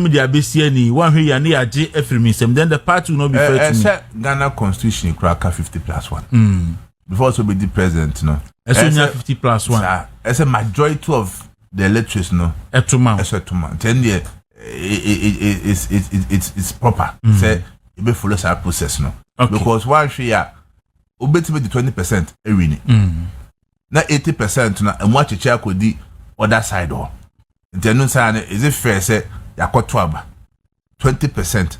de abesia ni wan hwe ya na ya je efrimisem then the party will not be fair to me. Ghana constitution cracka 50+1 before so be the president no eso nya 50+1 as a majority of the electors no etuma then it's proper. Say you be follow that process no. Okay. Because one share obetime the 20% ewini. Na 80% na emu acheche could di other side or. Then no say is it fair say yakoto aba 20%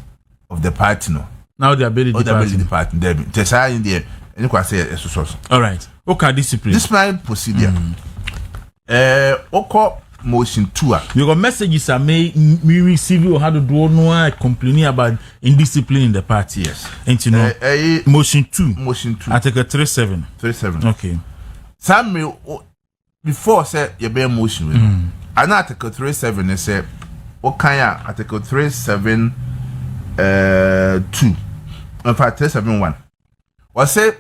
of the party no. Now the ability the party there. Just in there any kwa say so. All right. Okay, discipline. Discipline procedure. Oko motion 2 you got messages are made me receive or how to do no complaining about indiscipline in the party. Yes. And you know motion 2 article 37 okay some before say you be motion and article 37 is say what kind of article 37 2 in fact 371 or say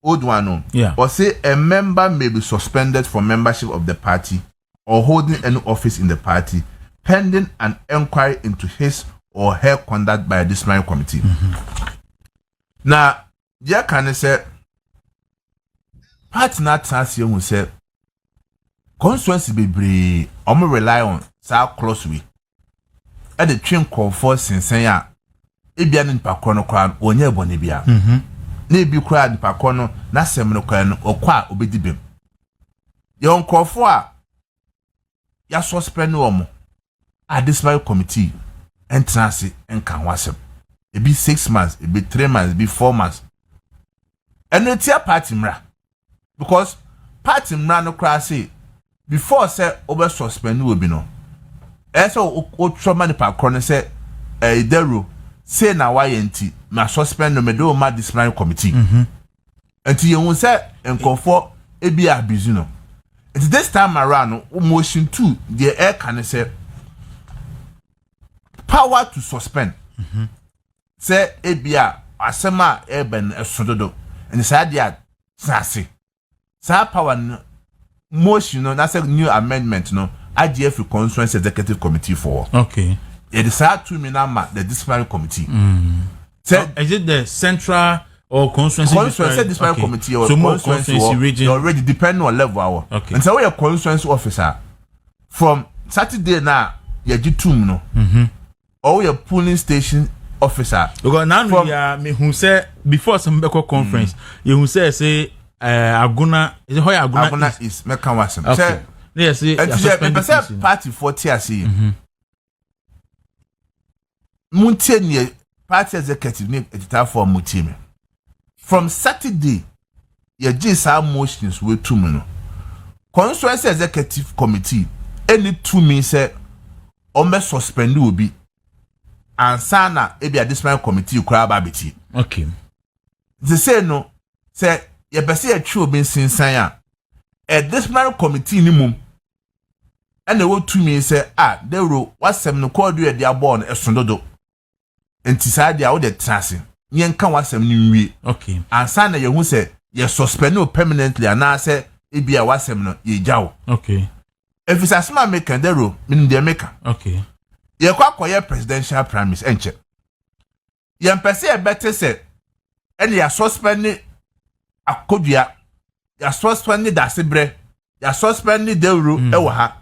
old one no or say a member may be suspended from membership of the party or holding any office in the party pending an inquiry into his or her conduct by a disciplinary committee. Now yeah can say party not trans you say constituency be rely on so closely at the train call for since ya ebia ni pakono kwa onye bone bia na ebi kura ni pakono na sem no kwa no okwa obedibem ye onkofo a ya suspend omo a disciplinary committee entrance enkan wasem ebi 6 months ebi 3 months ebi 4 months eno tia party mra because party mra no kra say before say obe suspend obi no eso o trauma ni pakono say idero say na why enti ma suspend no me do ma disciplinary committee enti you say enkonfo ebi abuse no it's this time around motion 2 the air can say power to suspend say ebia asema eben esododo and say dia sase sa power no motion no that's a new amendment no IGF constituency executive committee for okay it is hard to me now the disciplinary committee so is it the central or constituency disciplinary committee or so constituency region already depending on level hour okay and so we are constituency officer from Saturday now you get two no or we are polling station officer because now we are me who say before some conference you who say Aguna is how Aguna is make wasem okay yes and party 40 say Muntie party executive name editor for Mutime. From Saturday, your GSA motions were 2 minutes. Constituency executive committee, any 2 minutes say, Ombe suspend will be, and Sana, ebi a disciplinary committee, crab abiti. Okay. They say no, say, ye besi a true being since a disciplinary committee minimum. And the word 2 minutes say, they wrote, what's some no Kodua they are born a sondodo. And tisade a the tracing. Yen can was some new okay. And Sana you who say you suspend no permanently and I say it be a wasem no ye jaw. Okay. If it's a small maker, the rule meaning the maker. Okay. Ye kwa presidential promise enche. Yen pese a better say and you suspend a Kodua, you suspend the Dasibre, you suspend the rule ewa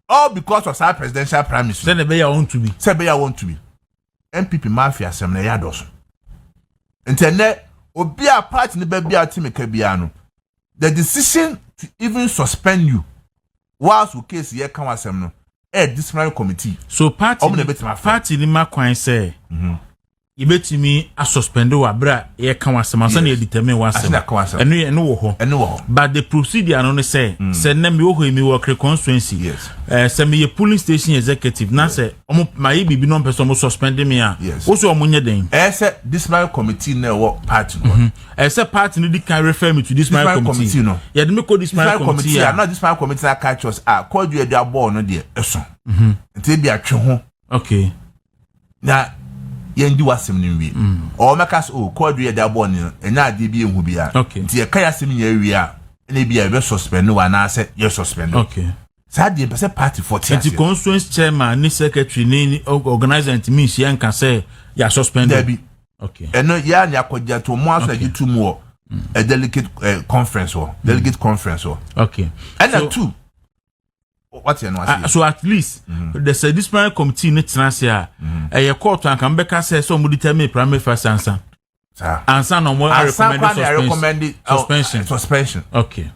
all because of our presidential promise. Say the way I want to be. Say be I want to be. NPP mafia sem na yados. Internet obi a party ni be a team kabiano. The decision to even suspend you whilst we case ye kan wasem no disciplinary committee. So party ni ma kwan say you betimi a suspend wa bra ye kan wasem so na determine wasem. Eno wo ho. But the procedure no say na me wo ho mi work constituency. Yes. Say me polling station executive na say omo my bibi no person mo suspend me a. Wo so omo nye den. Say disciplinary committee na wo party no. Say party no di can refer me to disciplinary committee no. Yeah, the me call disciplinary committee. Not disciplinary committee na catch us call you the board no dey eso. Nti bi atwe ho. Okay. Na yendi wasem ni wi o mekas o Kodua da born enya ade bi ehu bia nti ye kaya sem nya wi a na bia be suspend wa na say ye suspend okay sa de be say party 40 nti constituency chairman ni secretary ni organizer nti mi hia nka say ya suspend okay eno ya nya akogya to mo aso agi tu mo a delegate conference or delegate conference or okay and so, two what you know so at least there's a disciplinary committee in Transia a court and can be say so we determine primary first answer answer no more recommended suspension okay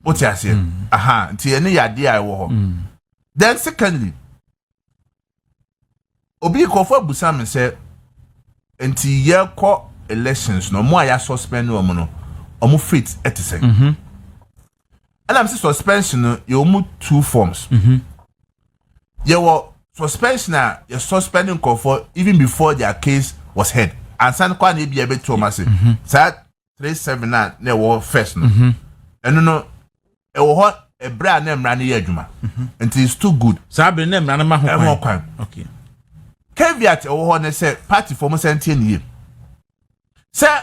what you say aha nti ene ya dia wo then secondly obi ko for busam say nti ye ko elections no mo ya suspend no mo no omo fit etisek and I'm saying suspension you move 2 forms. you were suspension you suspending for even before their case was heard and san kwa na be able to mase that 379 na wo first no and no e wo ho e bra na mra na ye adwuma and it's too good sabe na mra na ma ho kwan okay caveat e wo ho na say party form sente ni say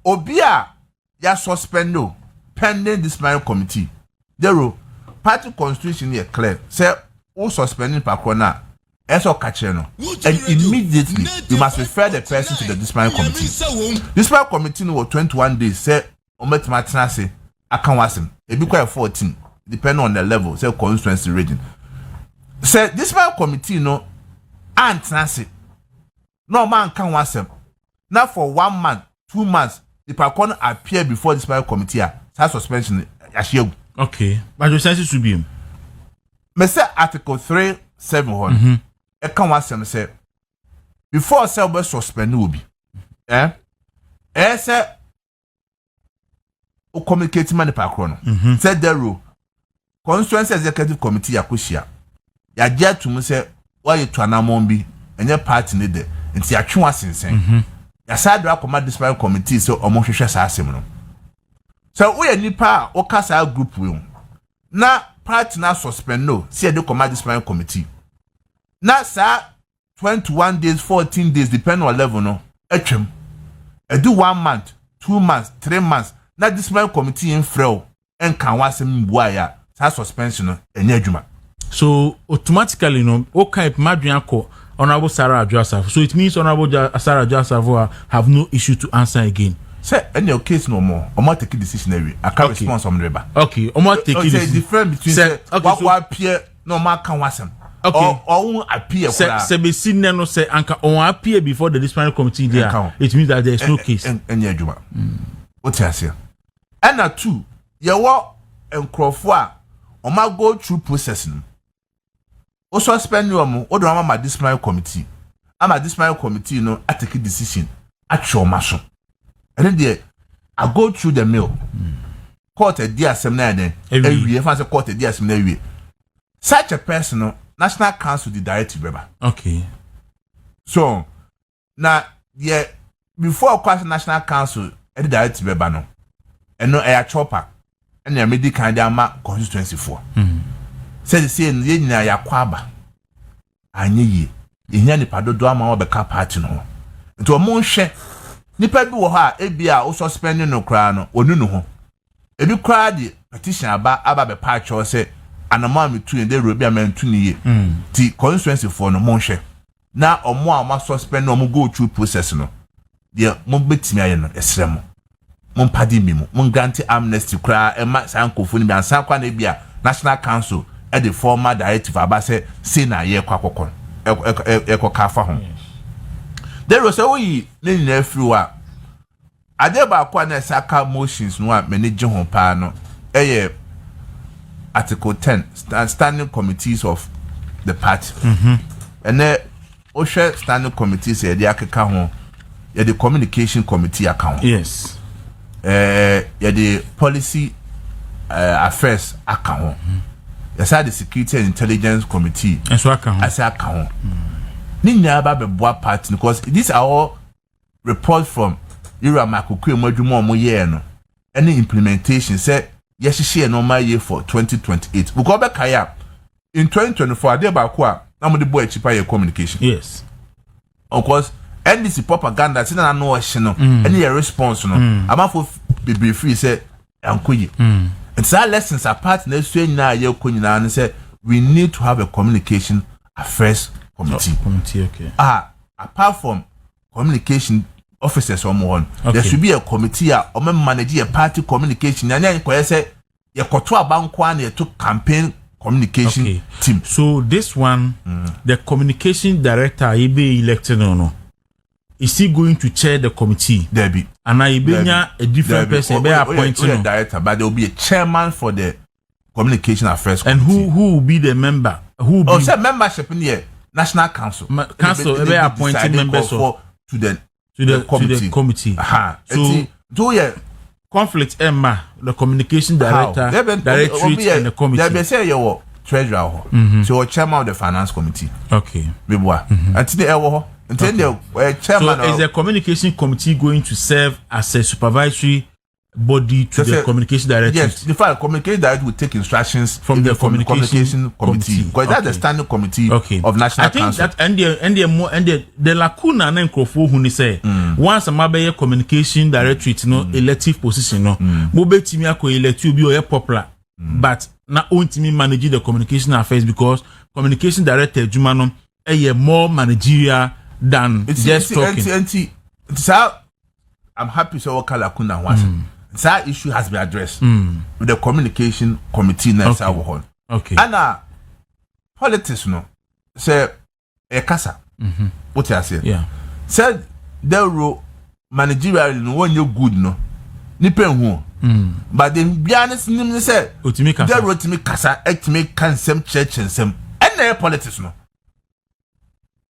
obi a ya suspend no pending disciplinary committee there party constitution is clear say who suspending pakona eso kache no and immediately you must refer the person to the disciplinary committee. Disciplinary committee no 21 days say ometima tena say akan wasem e bi kwa 14 depending on the level say constituency rating say disciplinary committee no antena say no man kan wasem now for 1 month 2 months the pakona appear before disciplinary committee a suspension yashegu. Okay, but you say should be me say article 371 e kan wasem say before say we suspend obi say o communicate man pa kro no say the rule constituency executive committee yakohia ya gya tum say why you twanamon bi enye party ne de nti atwe asensen ya side akoma disciplinary committee so omo hwehwe sa asem no so we nipa o kasa group we na party na suspend no see the command disciplinary committee na sa 21 days 14 days depending on level no etwem do 1 month 2 months 3 months na disciplinary committee in frel en kan wasem bua ya sa suspension no enya adwuma so automatically no o kan madwan ko honorable Sarah Agyapong so it means honorable Sarah Agyapong have no issue to answer again. Say any case no more. Omo take decision every. I can response on river. Okay. Omo take decision. Say different between say what appear no man can wasem. Okay. Or appear. Say be seen no say anka on appear before the disciplinary committee there. It means that there is no case. Any adwuma. What you say? And na two. You wa enkrofo a oma go through processing. O suspend you omo. O do ma disciplinary committee. Ama disciplinary committee no I take decision. Atcho maso. And then I go through the mill. Court a dear seminar then. Every year, fancy court a dear seminar. Such a person, National Council, the directive member. Okay. So now, yeah, before question National Council, the directive member no, and no air chopper, and the medical and the constituency for. Say the same, ye na ya kwaba. Anye ye, ni pado do ama obeka party no. Nto mo nhwe nipa bi wo ha ebia o suspend no kra no onu no ho ebi kra di petition aba be pa cho se anama me tu de robi amantu ni ye ti constituency for no mo nhwe na omo a ma suspend no mo go through process no de mo betimi aye no esrem mo mpadi mi mo grant amnesty kra e ma sankofo ni bi ansa kwa na bia National Council e the former directive aba se na ye kwa kokon e ko ka fa ho. There was a way in everywhere. I did about quite a saka motions no manage home pano. Article 10 standing committees of the party. And then Osha standing committees the akeka home. The communication committee account. Yes. The policy affairs account. Yes, the security and intelligence committee. As account. Ninya ba be boa party because these are all reports from Ira Makuku Mojumo mo ye no any implementation say yehye normal year for 2028 because be kaya in 2024 dey ba ko a na mo de boa chipa ye communication. Yes, of course NDC propaganda say na no hye no any response no amafo be free say ankoyi and so lessons apart na so nyina ye ko nyina no say we need to have a communication affairs committee. Okay. Apart from communication officers or more, there should be a committee or manage a party communication. And then you say you koto abankwa na to campaign communication team. So this one, the communication director he be elected or no? Is he going to chair the committee? There be. And I be a different person be appointed director, but there will be a chairman for the communication affairs committee. And who will be the member? Who will be say membership in here? National Council. Council be appointed members to the committee. So do you conflict Emma, the communication director, directorate and the committee. There be say treasurer so or chairman of the finance committee okay meboa until the until the chairman so is the communication committee going to serve as a supervisory body to the communication director? Yes, the communication director will take instructions from the communication committee because that's the standing committee of national council. I think that the lacuna na nkrofo hu ni say once am be communication directorate no elective position no mo betimi akọ elect obi o popular but na ontimi manage the communication affairs because communication director adwuma no more managerial than just talking. I'm happy so what lacuna once. That issue has been addressed with the communication committee next hour. Okay. And politics no say a casa. What I say? Yeah. Said there were managerial no one you good no. Nipen who. But then be honest nim say there were to me casa to make consent church and some and politics no.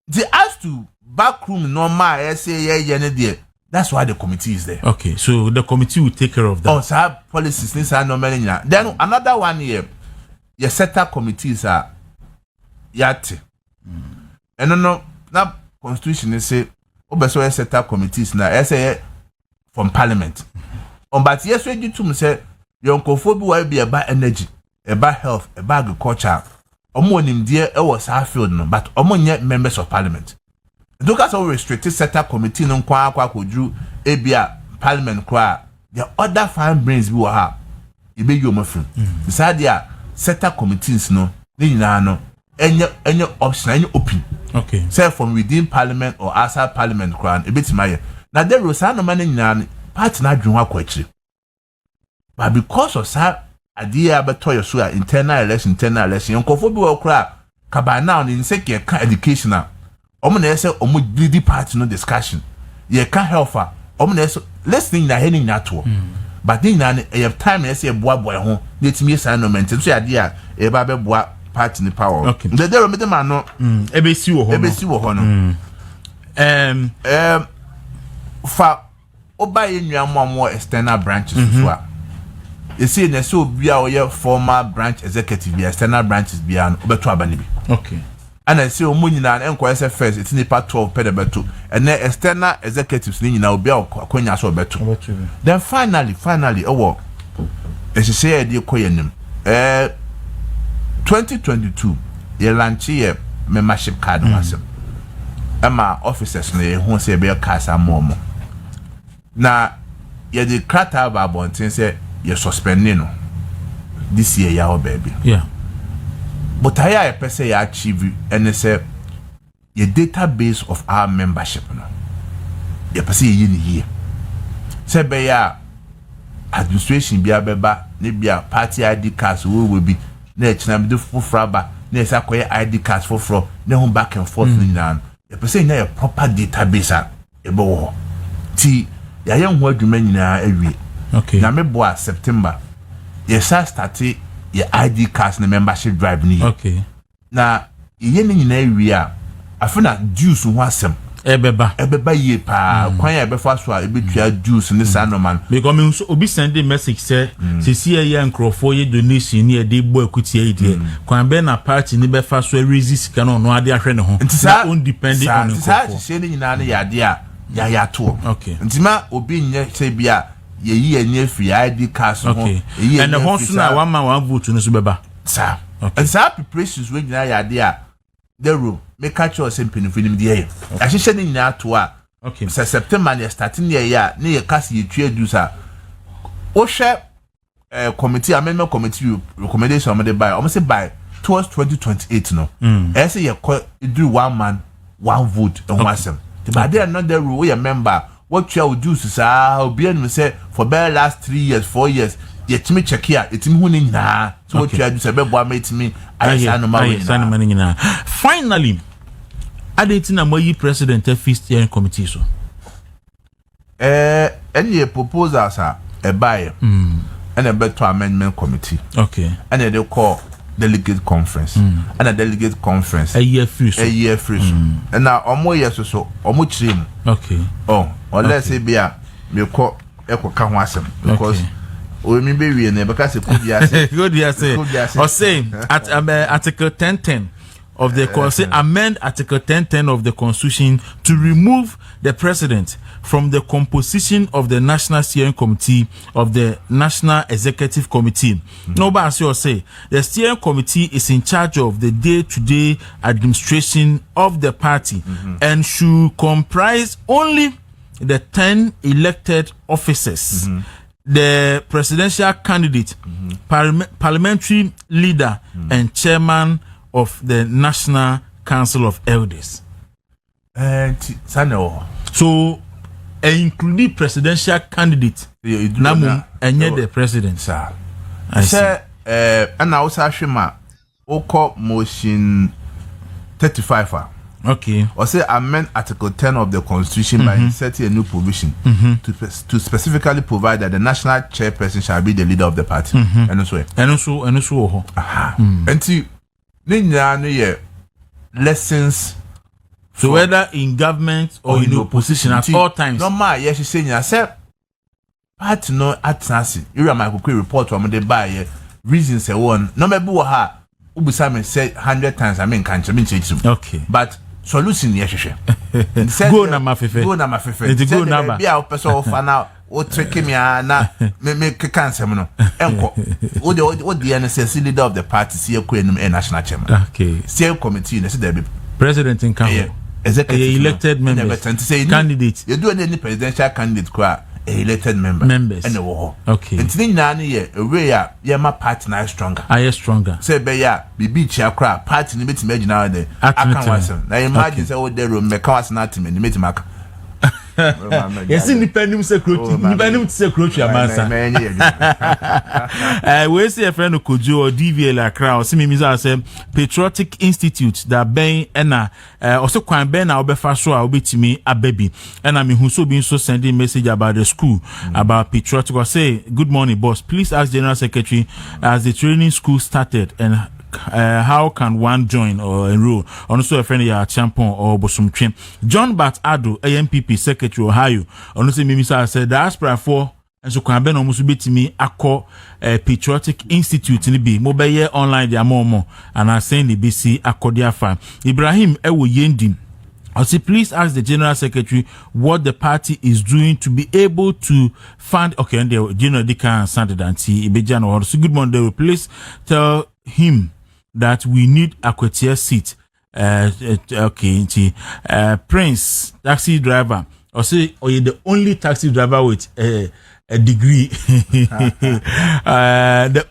They asked to backroom normal say yeah there. That's why the committee is there. Okay, so the committee will take care of that. Oh, so policies things are no many. Then another one here, your setup committees are yate. And no, now constitution is say, oh, setup committees now. Say from parliament. But yes, we do to say your uncle will be about energy, about health, about agriculture. Omo dear, it was half field no, but omo yet members of parliament. Look at our restricted setup committee no kwa kudru ebia parliament kwa the other fine brains bi wa ha ebe yo mafun beside dia setup committees no ni nyina no enye option enye open okay say from within parliament or outside parliament kwa ebetimaye na there was no man nyina party na dwun akwa akire but because of sa idea beto your so internal election nkofo bi wa kra kaba now ni nseke ka educational omo na say omo lead party no discussion ye can help her omo na say listening na hearing na to but then na e have time na say boa ho letimi say no maintain so idea e ba be boa party ni power okay the there me man no ebesi wo ho no fa oba ye nuamo external branches so a you see na so bia o former branch executive bia external branches bia no obeto abani bi okay. And I say omo nyina na enko ese first it's in part 12 pe de beto and then external executives ni nyina obi akonya so beto then finally owo e se say e dey koyenim 2022 ye launch ye membership card wasem ama officers na ye hu say be kasa momo na ye dey krata ba bontin say ye suspending no this year ya baby yeah. But I say you achieve and say your database of our membership no. You say you here. Say be ya administration be abeba, ne be party ID cards will be na china be do fraba, na say akoye ID cards for na home back and forth ni na. You say na your proper database e be wo. Ti ya yan ho adwuma nyina awie. Okay. Na me boa September. Yes start your ID cards na membership drive ni. Okay. Na iye ni nyina awie a afuna dues ho asem ebeba ye pa kwan ya befa so a ebetua dues ni sa no man because me so obi send a message say se see ya nkrofo ye donation ni e dey boy kuti e dey kwan be na party ni befa so resist kan no ade ahwe ne ho na on depending on nkrofo se ni nyina na ya de a ya to okay ntima obi nye se bia ye yi enye free ID cards ho and the host na one vote no so beba sa and sa preparations we nyina ya de a the room make catch us in penifin the air I should ni na to a okay so September na starting year ya na ye kasi ye tue do sa o share committee amendment committee recommendation am dey by almost say by towards 2028 no I say you do one man one vote and one sem but there another rule we a member what you do sa obi an say for the last 3 years 4 years yet me check here etimi hu ni nyina so what you do say be boa metimi finally adeti na moyi president feast hearing committee so any proposals are a buyer and a better amendment committee okay and they call delegate conference and a delegate conference a year free so and now omo years so omo chim okay or let's say be a me call eko ka ho asem because o mi be wie na because Kodua say or say at article 1010 of the amend article 1010 of the constitution to remove the president from the composition of the National Steering Committee of the National Executive Committee. Nobody say the steering committee is in charge of the day-to-day administration of the party and should comprise only the 10 elected officers, the presidential candidate, parliamentary leader, and chairman of the National Council of Elders. So, including presidential candidate, Namu and the president, sir. I say, and I also shema oko motion 35. Okay. Or say amend Article 10 of the Constitution by inserting a new provision to specifically provide that the national chairperson shall be the leader of the party. And also. Aha. And lessons. So whether in government or in opposition at all times. No ma, yes, she saying yourself. Party no atnasi. You are my quick report from the buy reasons a one. No me bu ha. Ubusame said 100 times. I mean, can't you? Okay. But solution yes, she. Go na mafefe. Go na mafefe. It's a good number. Be our person for now. O trick me na me cancer no. Enko. O the NSC leader of the party see a queen national chairman. Okay. Steering committee na say there be president in council. Executive elected members. Candidate. You do any presidential candidate kwa elected members. And okay. And today na ye way ya ma party na stronger. Stronger. Say be ya bibi chia kra party ni beti imagine now there. Aka wasem. Na imagine say o there room me ka wasem na team ni beti maka. Yes, independent secretary. Independent secretary amansa. We see a friend Kodua or DVL Accra or see me say Patriotic Institute that ben ena also kwan ben na obefa so a obetimi ababi ena me hu so bin so sending message about the school about Patriotic or say good morning boss, please ask General Secretary as the training school started and how can one join or enroll? Also, a friend Agyapong or Bosumtrim. John Boadu, NPP Secretary Ohio. Also, Mimisa said the aspirant for and so can be almost be to me a Patriotic Institute in the B mobile online their more and I send the BC Akodia fan. Ibrahim Ewo Yendim. I say, please ask the General Secretary what the party is doing to be able to fund. Okay, and the General Dika Sanded and T. Ibejano. So good morning. They will please tell him that we need a Acheampong seat. Okay, Prince taxi driver. Or say, or you're the only taxi driver with a degree. The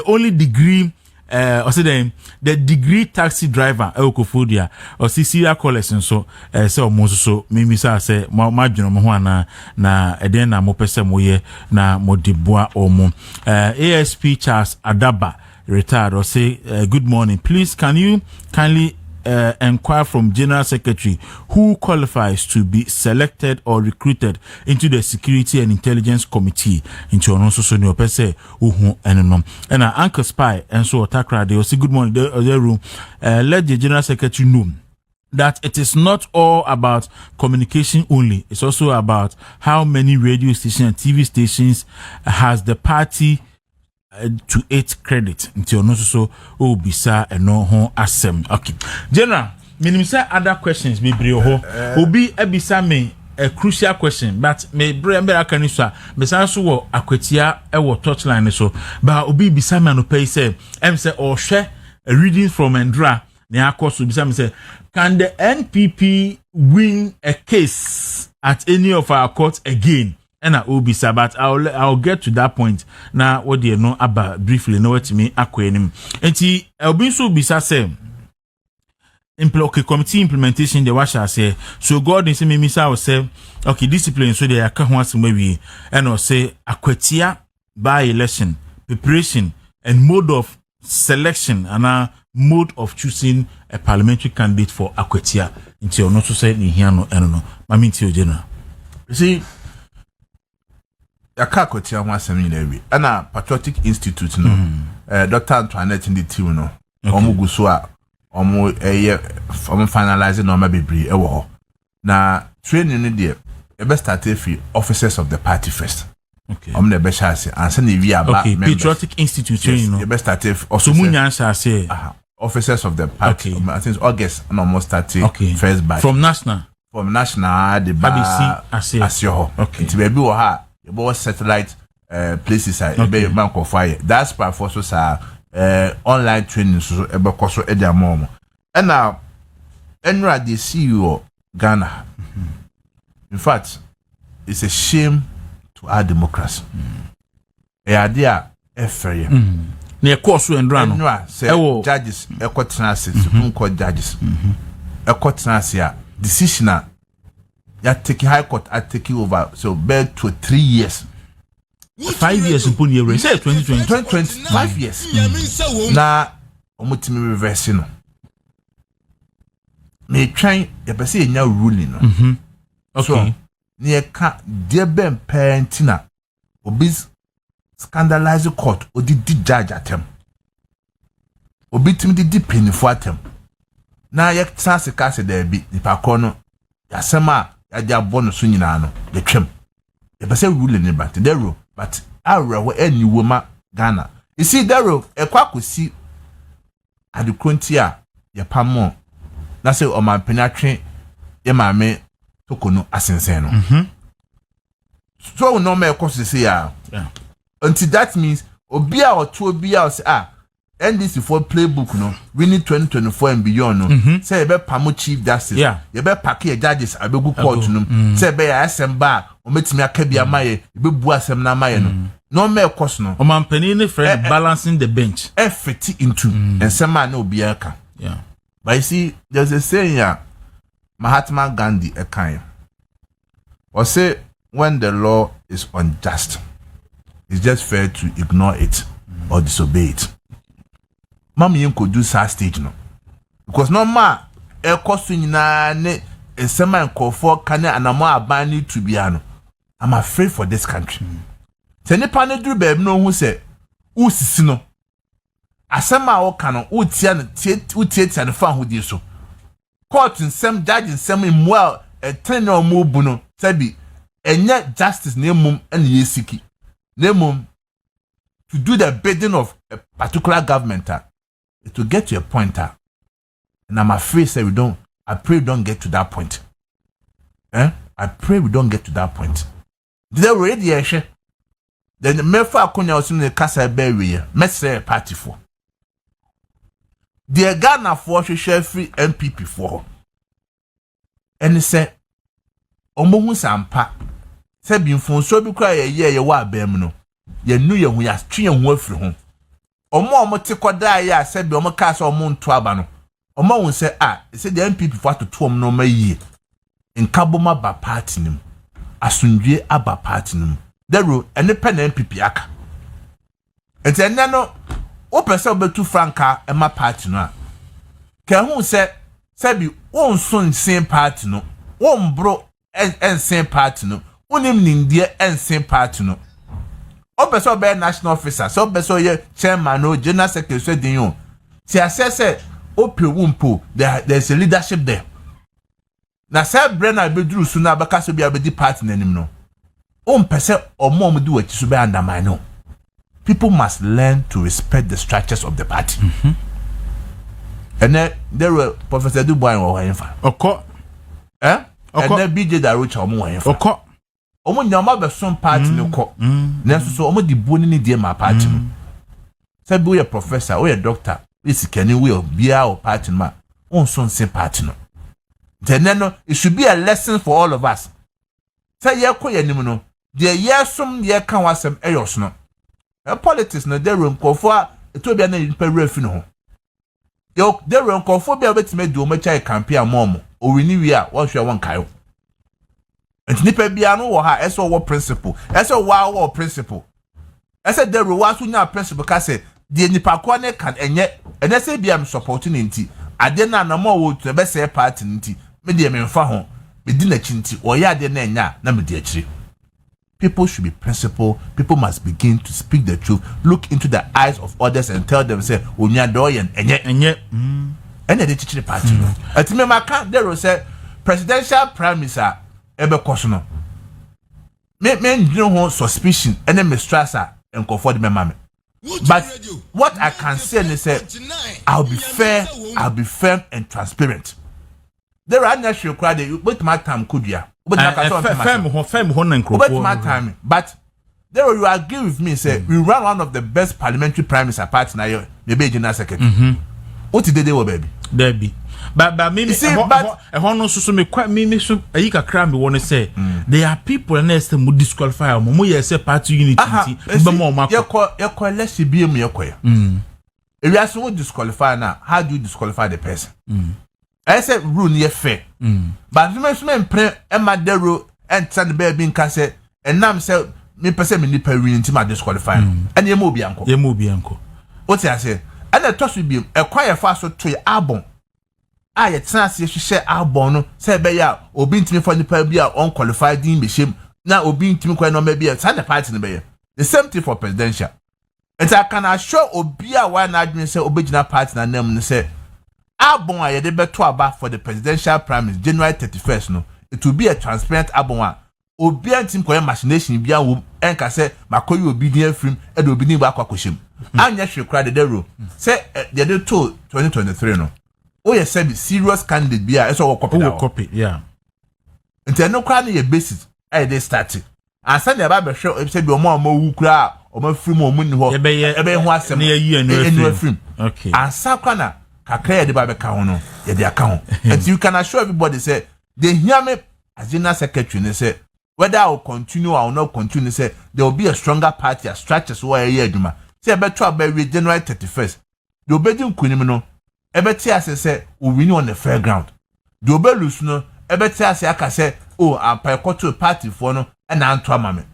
only degree. Also then the degree taxi driver Ekofodia or Cecilia collection so almost so mimi say ma dweno mo ho ana na eden na mo pese mo ye na mo deboa omo ASP Charles Adaba retired or say good morning, please can you kindly inquire from General Secretary who qualifies to be selected or recruited into the Security and Intelligence Committee into also so new person and Uncle Spy and so Takra they will say good morning the room let the General Secretary know that it is not all about communication only, it's also about how many radio stations and TV stations has the party to 8 credit until no so bisa and no ho asem. Okay. General, minimum other questions be brio ho. Obi ebisa me a crucial question, but me brembe akaniswa. Besa so wo akwatia e wo touchline so. But obi bisa me no pay say em say or share a reading from Endra. Ne akoso bisa me say can the NPP win a case at any of our courts again? And I will be but I'll get to that point now. What do you know about briefly? Know what me akwenim. Enti I'll be so bisa say committee implementation the wash say so God is me misa will say okay discipline so they are once maybe and I'll say akwetia by election preparation and mode of selection and mode of choosing a parliamentary candidate for akwetia until not to say ni here no mami to general. You see Acheampong wasem ni lewi ana Patriotic Institute no Dr. Antoinette in the team no omo guso a omo finalize no ma bebre e wo ho na training no de e be start free officers of the party first Okay. The best chance and send the via Patriotic Institute, you know. The best started so Munyan say officers of the party. Okay. I think August and almost started first batch. From national, the bar Asio. Okay. It's baby or her. The both satellite places are be man of fire. That's part for so online training so about course of Agyapong. And now Enra the CEO Ghana. In fact, it's a shame to our democracy. A idea fair. Near course and run. Say judges, a court Supreme Court judges. A court decision. You take High Court, I take you over. So bed to 3 years. 5 years in Punya. Say 2020. 5 years. Now, omutimi reverse no. Me try you be say nya ruling no. Okay. So, near ka dear ben parentina obis scandalize court or did judge atem. Obi timi di penny for atem. Na ye sanse ka se there be nipa ko no yasema Agyapong so nyina no the twem. You be say ruling ni but there rule but awra wo any woma Ghana. You see there rule e kwa kosi adukronti a ye pamo na say o man penatwe ye maame tokono asensen no. So no me cost say ya. Until that means obi a oto obi a say NDC for playbook no winning 2024 and beyond no say be pamo chief justice you be pack your judges abegu court no say be asem ba o metimi akabia maye be bu asem na maye no me cost no o man penny friend balancing the bench fit into and some man no obi aka. But you see there's a saying Mahatma Gandhi a kind or say when the law is unjust it's just fair to ignore it or disobey it. Mama yin could do sa stage no because no ma e cost nyina ne ensema nkofo kane anamo abani to biano. I'm afraid for this country. Se nipa ne duru baby no hu se usisi no asema o kano utia ne utia ne fa hodi so court nsem judge nsem imwa ten no mo bu no sabi enye justice na emum ene yesiki na emum to do the bidding of a particular government it will get to a point and I'm afraid say I pray we don't get to that point. I pray we don't get to that point. They already then the mefa akonya osim ne kasa bewe mesre party for the Ghana for hwehwe free NPP for and say omohu sampa say bi mfonso bi kwa ye wa abam no ye nu ye hu ya twe ye hu afiri ho omo te koda ya say bi omo ka say omo nto aba no omo hu say say the NPP for to tom no mayi nkaboma ba party nim asundwe aba party nim dero ene pe na NPP aka ente no o pese obetu franka ema party no a ka hu say bi won so nsen party no won bro ensen party no unim nindie ensen party no o pese obe national officer so pese ye chairman no general secretary so din yo ti assess o pe wumpo there's a leadership there na say Bryan beduru su na baka so bia bedi party nanim no o mpese omom du wachi so be undermine no. People must learn to respect the structures of the party. And then there were Professor Dubois or Henfa. Oko. And then BJ Darucha or Henfa. Oko. Omo nyama be some party no ko. Nanso so omo di boni ni die ma party no. Say be a professor or a doctor, this can we bia or party ma. On son say party no. Then no, it should be a lesson for all of us. Say ye ko ye nim no. The yesum ye kan wasem eyos no. Politics no there room for to be an refi no. Yo there room for be obetime do o chai campaign mom o wini wi a wo hwe won kayo. Enti nipa bia no wo ha eso wo principle. Eso wo principle. Ese there wo aso nya principle ka say the nipa ko ne kan enye ene say bia am supporting nti ade na na mo wo to be say party nti me de me mfa ho me di na chinti o ya ade na enya na me di akiri. People should be principled. People must begin to speak the truth, look into the eyes of others and tell them, say, Unya doyen, enye. And they teach the party. At me, my can't there say presidential prime minister Ebe Kosono. men you know suspicion and then mistrust and comfort my mammy. But what I can say is that I'll be fair, I'll be firm and transparent. There are natural crowd with my time could ya. But my time. But there you agree with me, say we run one of the best parliamentary prime minister party now, the General Secretary. What did they do, baby? Debbie. But maybe see, but I want to so me quite me so a cram we want to say there are people and next who disqualify or more say party unity but more you call let's be me if you are so disqualify now, how do you disqualify the person? I said rule near fair. But the men pray and my dero and send baby in cassette and now say me person me nipa win to my disqualify and you move uncle. You move uncle. What I say? And the trust will be a quiet fast to your album. I chance you share album say be ya obi ntimi for nipa bia unqualified in be shame na obi ntimi kwa no maybe a stand party no be the same thing for presidential. And I can assure obi a why na admin say obegina party na name no say album a ye de beto aba for the presidential primaries January 31st no it will be a transparent album a obi ntimi kwa machination bia wo enka say makoyi obi dia film e de obi ni ba kwakoshim anya hwe kra de dero say they dey to 2023 no. Oh yes, serious candidate be a so copy. Yeah. Until no crowd your basis, they started. And send the Bible show if said your mom wu kra or my free more money ho ebe ho asem near you and film. Okay. And sakwana kakra the Bible account no the account. And you can assure everybody say they hear me as General Secretary and say whether I will continue or not continue say there will be a stronger party as structures where year duma. Say better by January 31st. The obedient kunimino ebeti ase say we win on the fair ground. The obelus no ebeti ase aka say oh ampa to party for no and anto amame.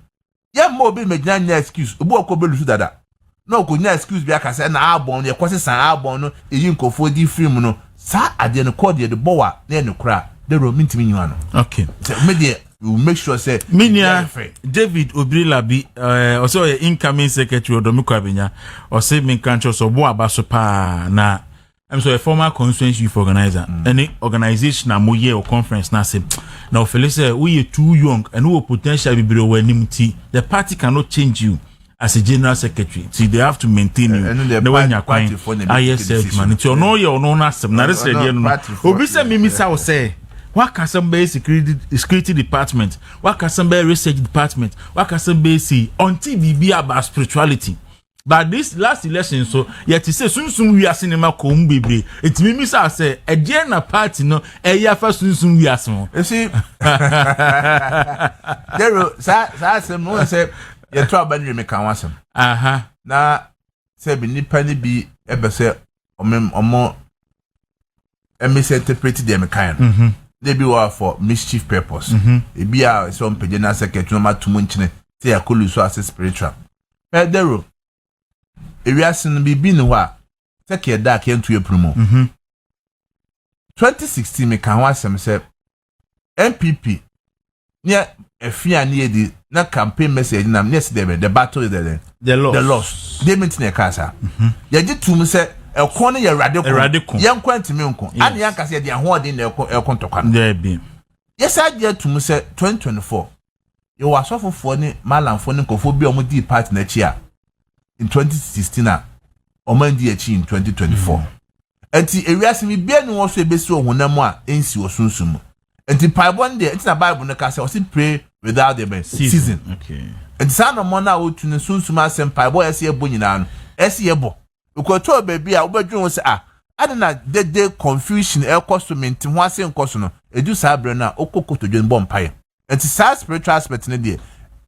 Ya mo be megina nya excuse obu okobelus dada. No ko nya excuse bi aka say na abon ye kwose san abon no eyi nkofo di film no sa ade no code the bowa na ne kra the romintimi nyu ano. Okay. So media you make sure say Minia David Obrilabi also incoming secretary Odomiko Abenya or say me kancho so bo abaso pa na I'm so a former constituency youth organizer. Any organization na moye or conference na say now Felix say we are too young and who potential be below enmity. The party cannot change you as a general secretary. See they have to maintain you. The way you're quite ISF man. It's your no your no na sem. Na this idea no. Obi say me say say what can somebody security department? What can somebody research department? What can somebody see until be about spirituality? But this last election, so yet to say soon we are cinema come baby. It means I say a general party no a year first soon we are small. You see, there some no say you try to make a wasm. Now say be penny be ever say or more misinterpreted them kind. They be for mischief purpose. It be some general secretary no matter too much. Say I could lose as spiritual. There. Ewiasin bi no wa take dark into your promo 2016 me kan wasem say NPP near efia near the na campaign message na yes the battle is there the loss they mean na kasa ye gitum say ekon ye radical ye kwantimi nko an yan kasa de ahoden na ekon tokwa there be yes I get to say 2024 you was for ni malamfo ni nkofo bi omo di party na chi a in 2016 omandi achi in 2024 enti ewiase mi bia ni wo so ebesi ohunam a ensi osunsum enti paibon de enti na bible no ka say o si pray without the season okay enti sa no mo na o tunu sunsum asem paibo ese ebo nyina no ese ebo ukoto baby a obadwun se adena de confusion e koso menti ho ase nkoso no edu sa bre na okokoto dwen bom pae enti sa spiritual aspect ne de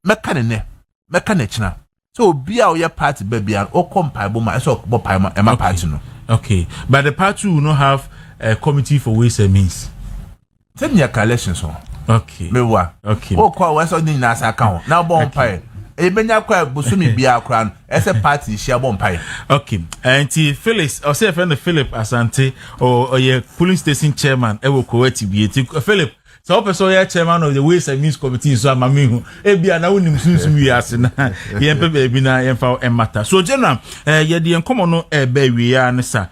meka na china. So be our your party baby and all compile my so my party no. Okay. But the party will not have a committee for ways and means. Send your collection so. Okay. Me wa. Okay. Oh kwa wasa ni na sa account. Now bon pie. E benya kwa busumi bia kran. Ese party share bon pie. Okay. And Felix, I say friend Philip Asante or your polling station chairman e wo kwati bi. Philip so person ya chairman of the ways and means committee so amami hu e bia na wonim sunsun wi ase na ye mpe ba bi na ye fa emata so general ye de enkomo no e ba wi ya ne sa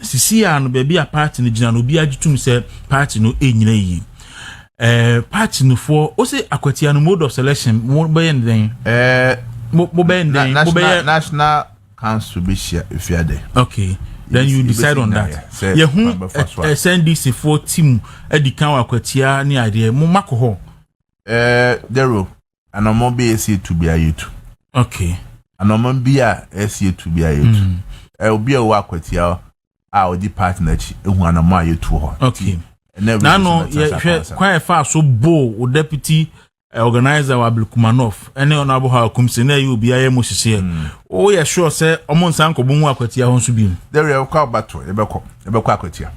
sisi ya no ba bi a party no gina no bi agitum se party no enyina yi party no for o say akwatia no mode of selection mo be ndeng mo be ndeng mo be national council be share if you are there. Okay, then you decide on that. Yeah, who send this for team edi kan akwatia ni ade mo makoho there and no be see to be a youth. Okay, and no be a see to be a youth. Obi a wa akwatia a odi partner chi ehu anama youth ho. Okay, now no quite far so bo deputy organizer wa Blikumanov ene honorable ha kumse na you be aye mo hihye o ye sure say omo nsan ko bu akwatia ho so bi there you call battle e be ko akwatia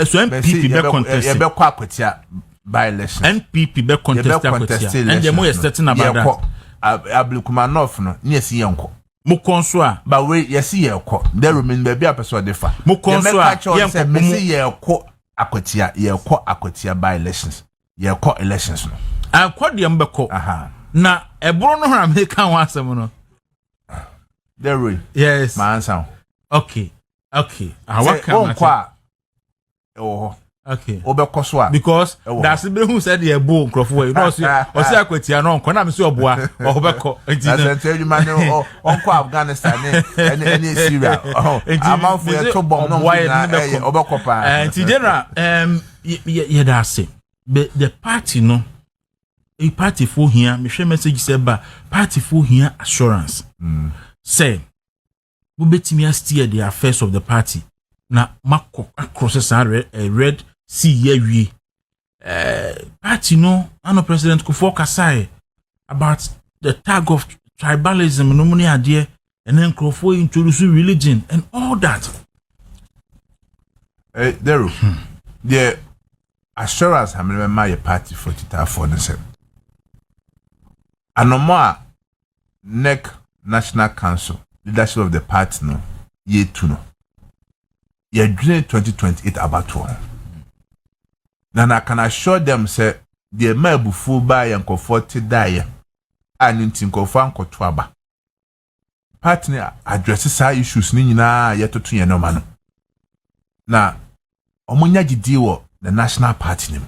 so NPP be contest e be ko akwatia by election NPP be contest akwatia and dem mo starting about that Blikumanov no ne si yenko mo konso a ba we yesi yenko there remain be a person defa mo konso a yenko me si yenko akwatia yenko akwatia by elections yenko elections no akwadi mbeko na ebro no ha me kan wasem no there yes my answer okay awaka kwa okay obekoso a because that's be who said the ebo nkrofo we no say o say akwatia no nko na me say oboa obeko enti tell you man on Afghanistan any Syria amount for to bomb no obeko pa enti general ye da say the party no a party for here me share message say ba party for here assurance say we betimi steer the affairs of the party na mako across a red sea yewie party no ano president ko focus about the tag of tribalism no money ade and then crofo introduce religion and all that there the assurance ha me my party for tita for the same anoma NEC National Council leadership of the party no ye tu no ye dream 2028 about one na can assure them say the mabufu ba yan comfort die and ntinkofo ankoto aba party address sa issues ni nyina ye totu ye no ma no na omunya gidi wo the national party nim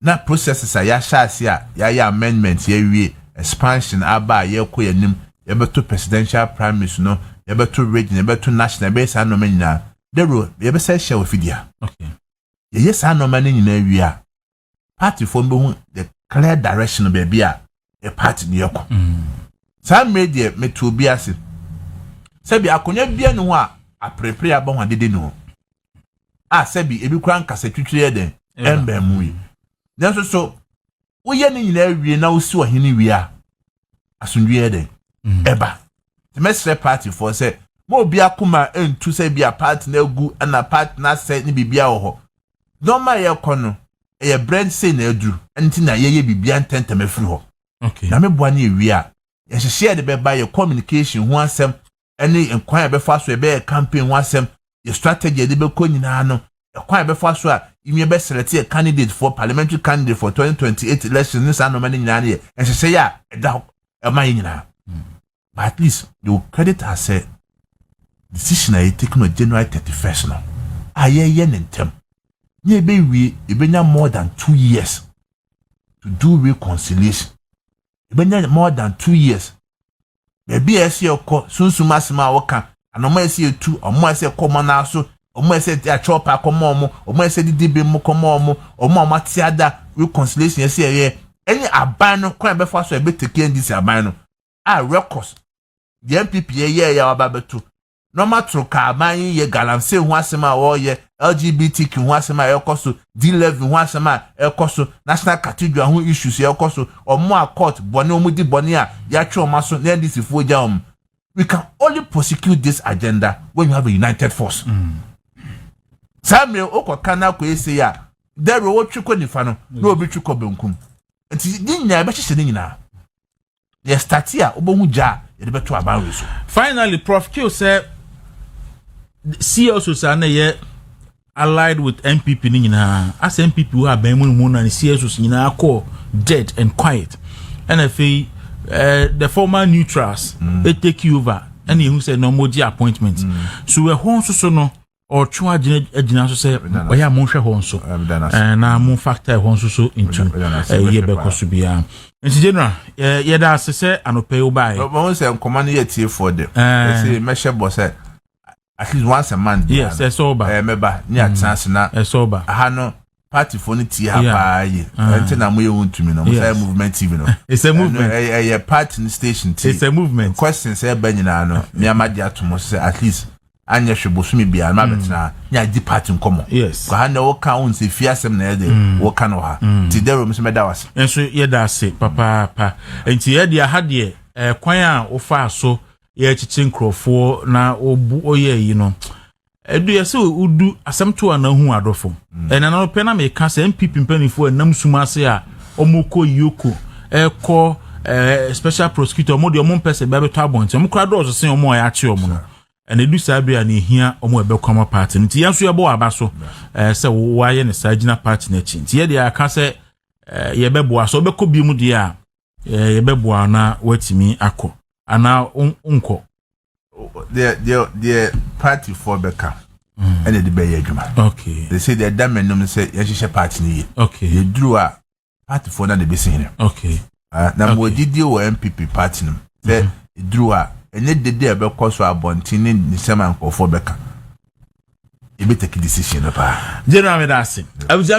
na processes ya shasi ya amendment ya wie expansion aba ya ko yanim ya beto presidential primaries no ya beto region ya beto national be sa no manyina dero ya be say share ofidia okay ye sa no man nyina wie a party form be hu the clear direction be bia a party ni yako some media meto bi ase sabi akonya bia no ho a prepare aba ho adede no sabi ebi kura nkasa twitwire den emba mu yi nanso so woye ni nyina wie na wo si ohene wie a asundwie den eba the mesre party for say mo obi akoma entu say bia party na gu na party na say ni bibia wo ho normal ye kono e brand say na aduru enti na ye bibia ntentama firi ho okay na me boa na wie a ye share de be ba ye communication ho asem ene enkwan e be fa so e be campaign ho asem ye strategy de be ko nyina no enkwan e be fa so a imi be select a candidate for parliamentary candidate for 2028 elections ni sa no mani nyina ne ye share ya e da e man nyina but at least you credit has said decision I take no January 31st no aye nentem ye be wi e benya more than 2 years to do reconciliation e benya more than 2 years be ese yoko sunsuma asema woka anoma ese etu omo ese komo na so omo ese a chopa komo omo ese didibe mu komo omo amatiada reconciliation ese ye any aban no kwa be fa so e be take ndisi aban no a records the NPP ye ya wababetu no matro ka aban ye galamse hu asema wo ye LGBTQ hu asema ekoso D11 hu asema ekoso national cathedral hu issues ekoso omo a court bone omo di bone a ya twa omaso na ndisi fo ja we can only prosecute this agenda when you have a united force Samuel okokana ko ese ya there wo twiko nifa no na obi twiko benkum nti di nya be hyehyɛ nyina ye start ya obohu ja ye de beto aban so finally Prof Q said see also say na ye allied with NPP ni nyina as NPP who have been mu na see also nyina call dead and quiet and I feel the former neutrals they take you over and who said no more appointment so we hon so no or twa agina so say oya mo hwe ho nso na mo factor ho nso so into ye be koso bia nti general ye da se anope wo bai but say command ye tie for them say measure boss at least once a month yes it's over meba ni chance na it's over aha no party for ni tie ha pa ye enti na mo ye wontumi no mo say movement TV no it's a movement a party station TV it's a movement questions say ba nyina no me amadi atomo say at least anya hwebosumi bia na betena nya di party nkomo yes kwa na wo ka on se fiasem na ede wo ka no ha ti dero mi se meda wase enso ye da ase papa enti ye dia ha de kwan a wo fa so ye chichi nkrofo na obu oye yi no edu ye se udu asem to na hu adofo ena na pe na me ka se NPP mpanifo enam suma ase a omoko yoko ekọ special prosecutor mo de omo pese be beto abonte omo kra do so se omo ya che omo no and edu sabia na ehia omo ebe kwama party nti yanso ye bo aba so se wo aye ne sagina party na chi nti ye de aka se ye bebo aso be ko bi mu de a ye bebo ana watimi akọ ana unko the party for beka and the be adwuma okay they say the damenum say ye hye party ni okay ye duru a party for na de be sin okay na mo didi wo NPP party no say duru a enye dede ebe koso abontini ni sema nkofo beka ebe take decision ba general medase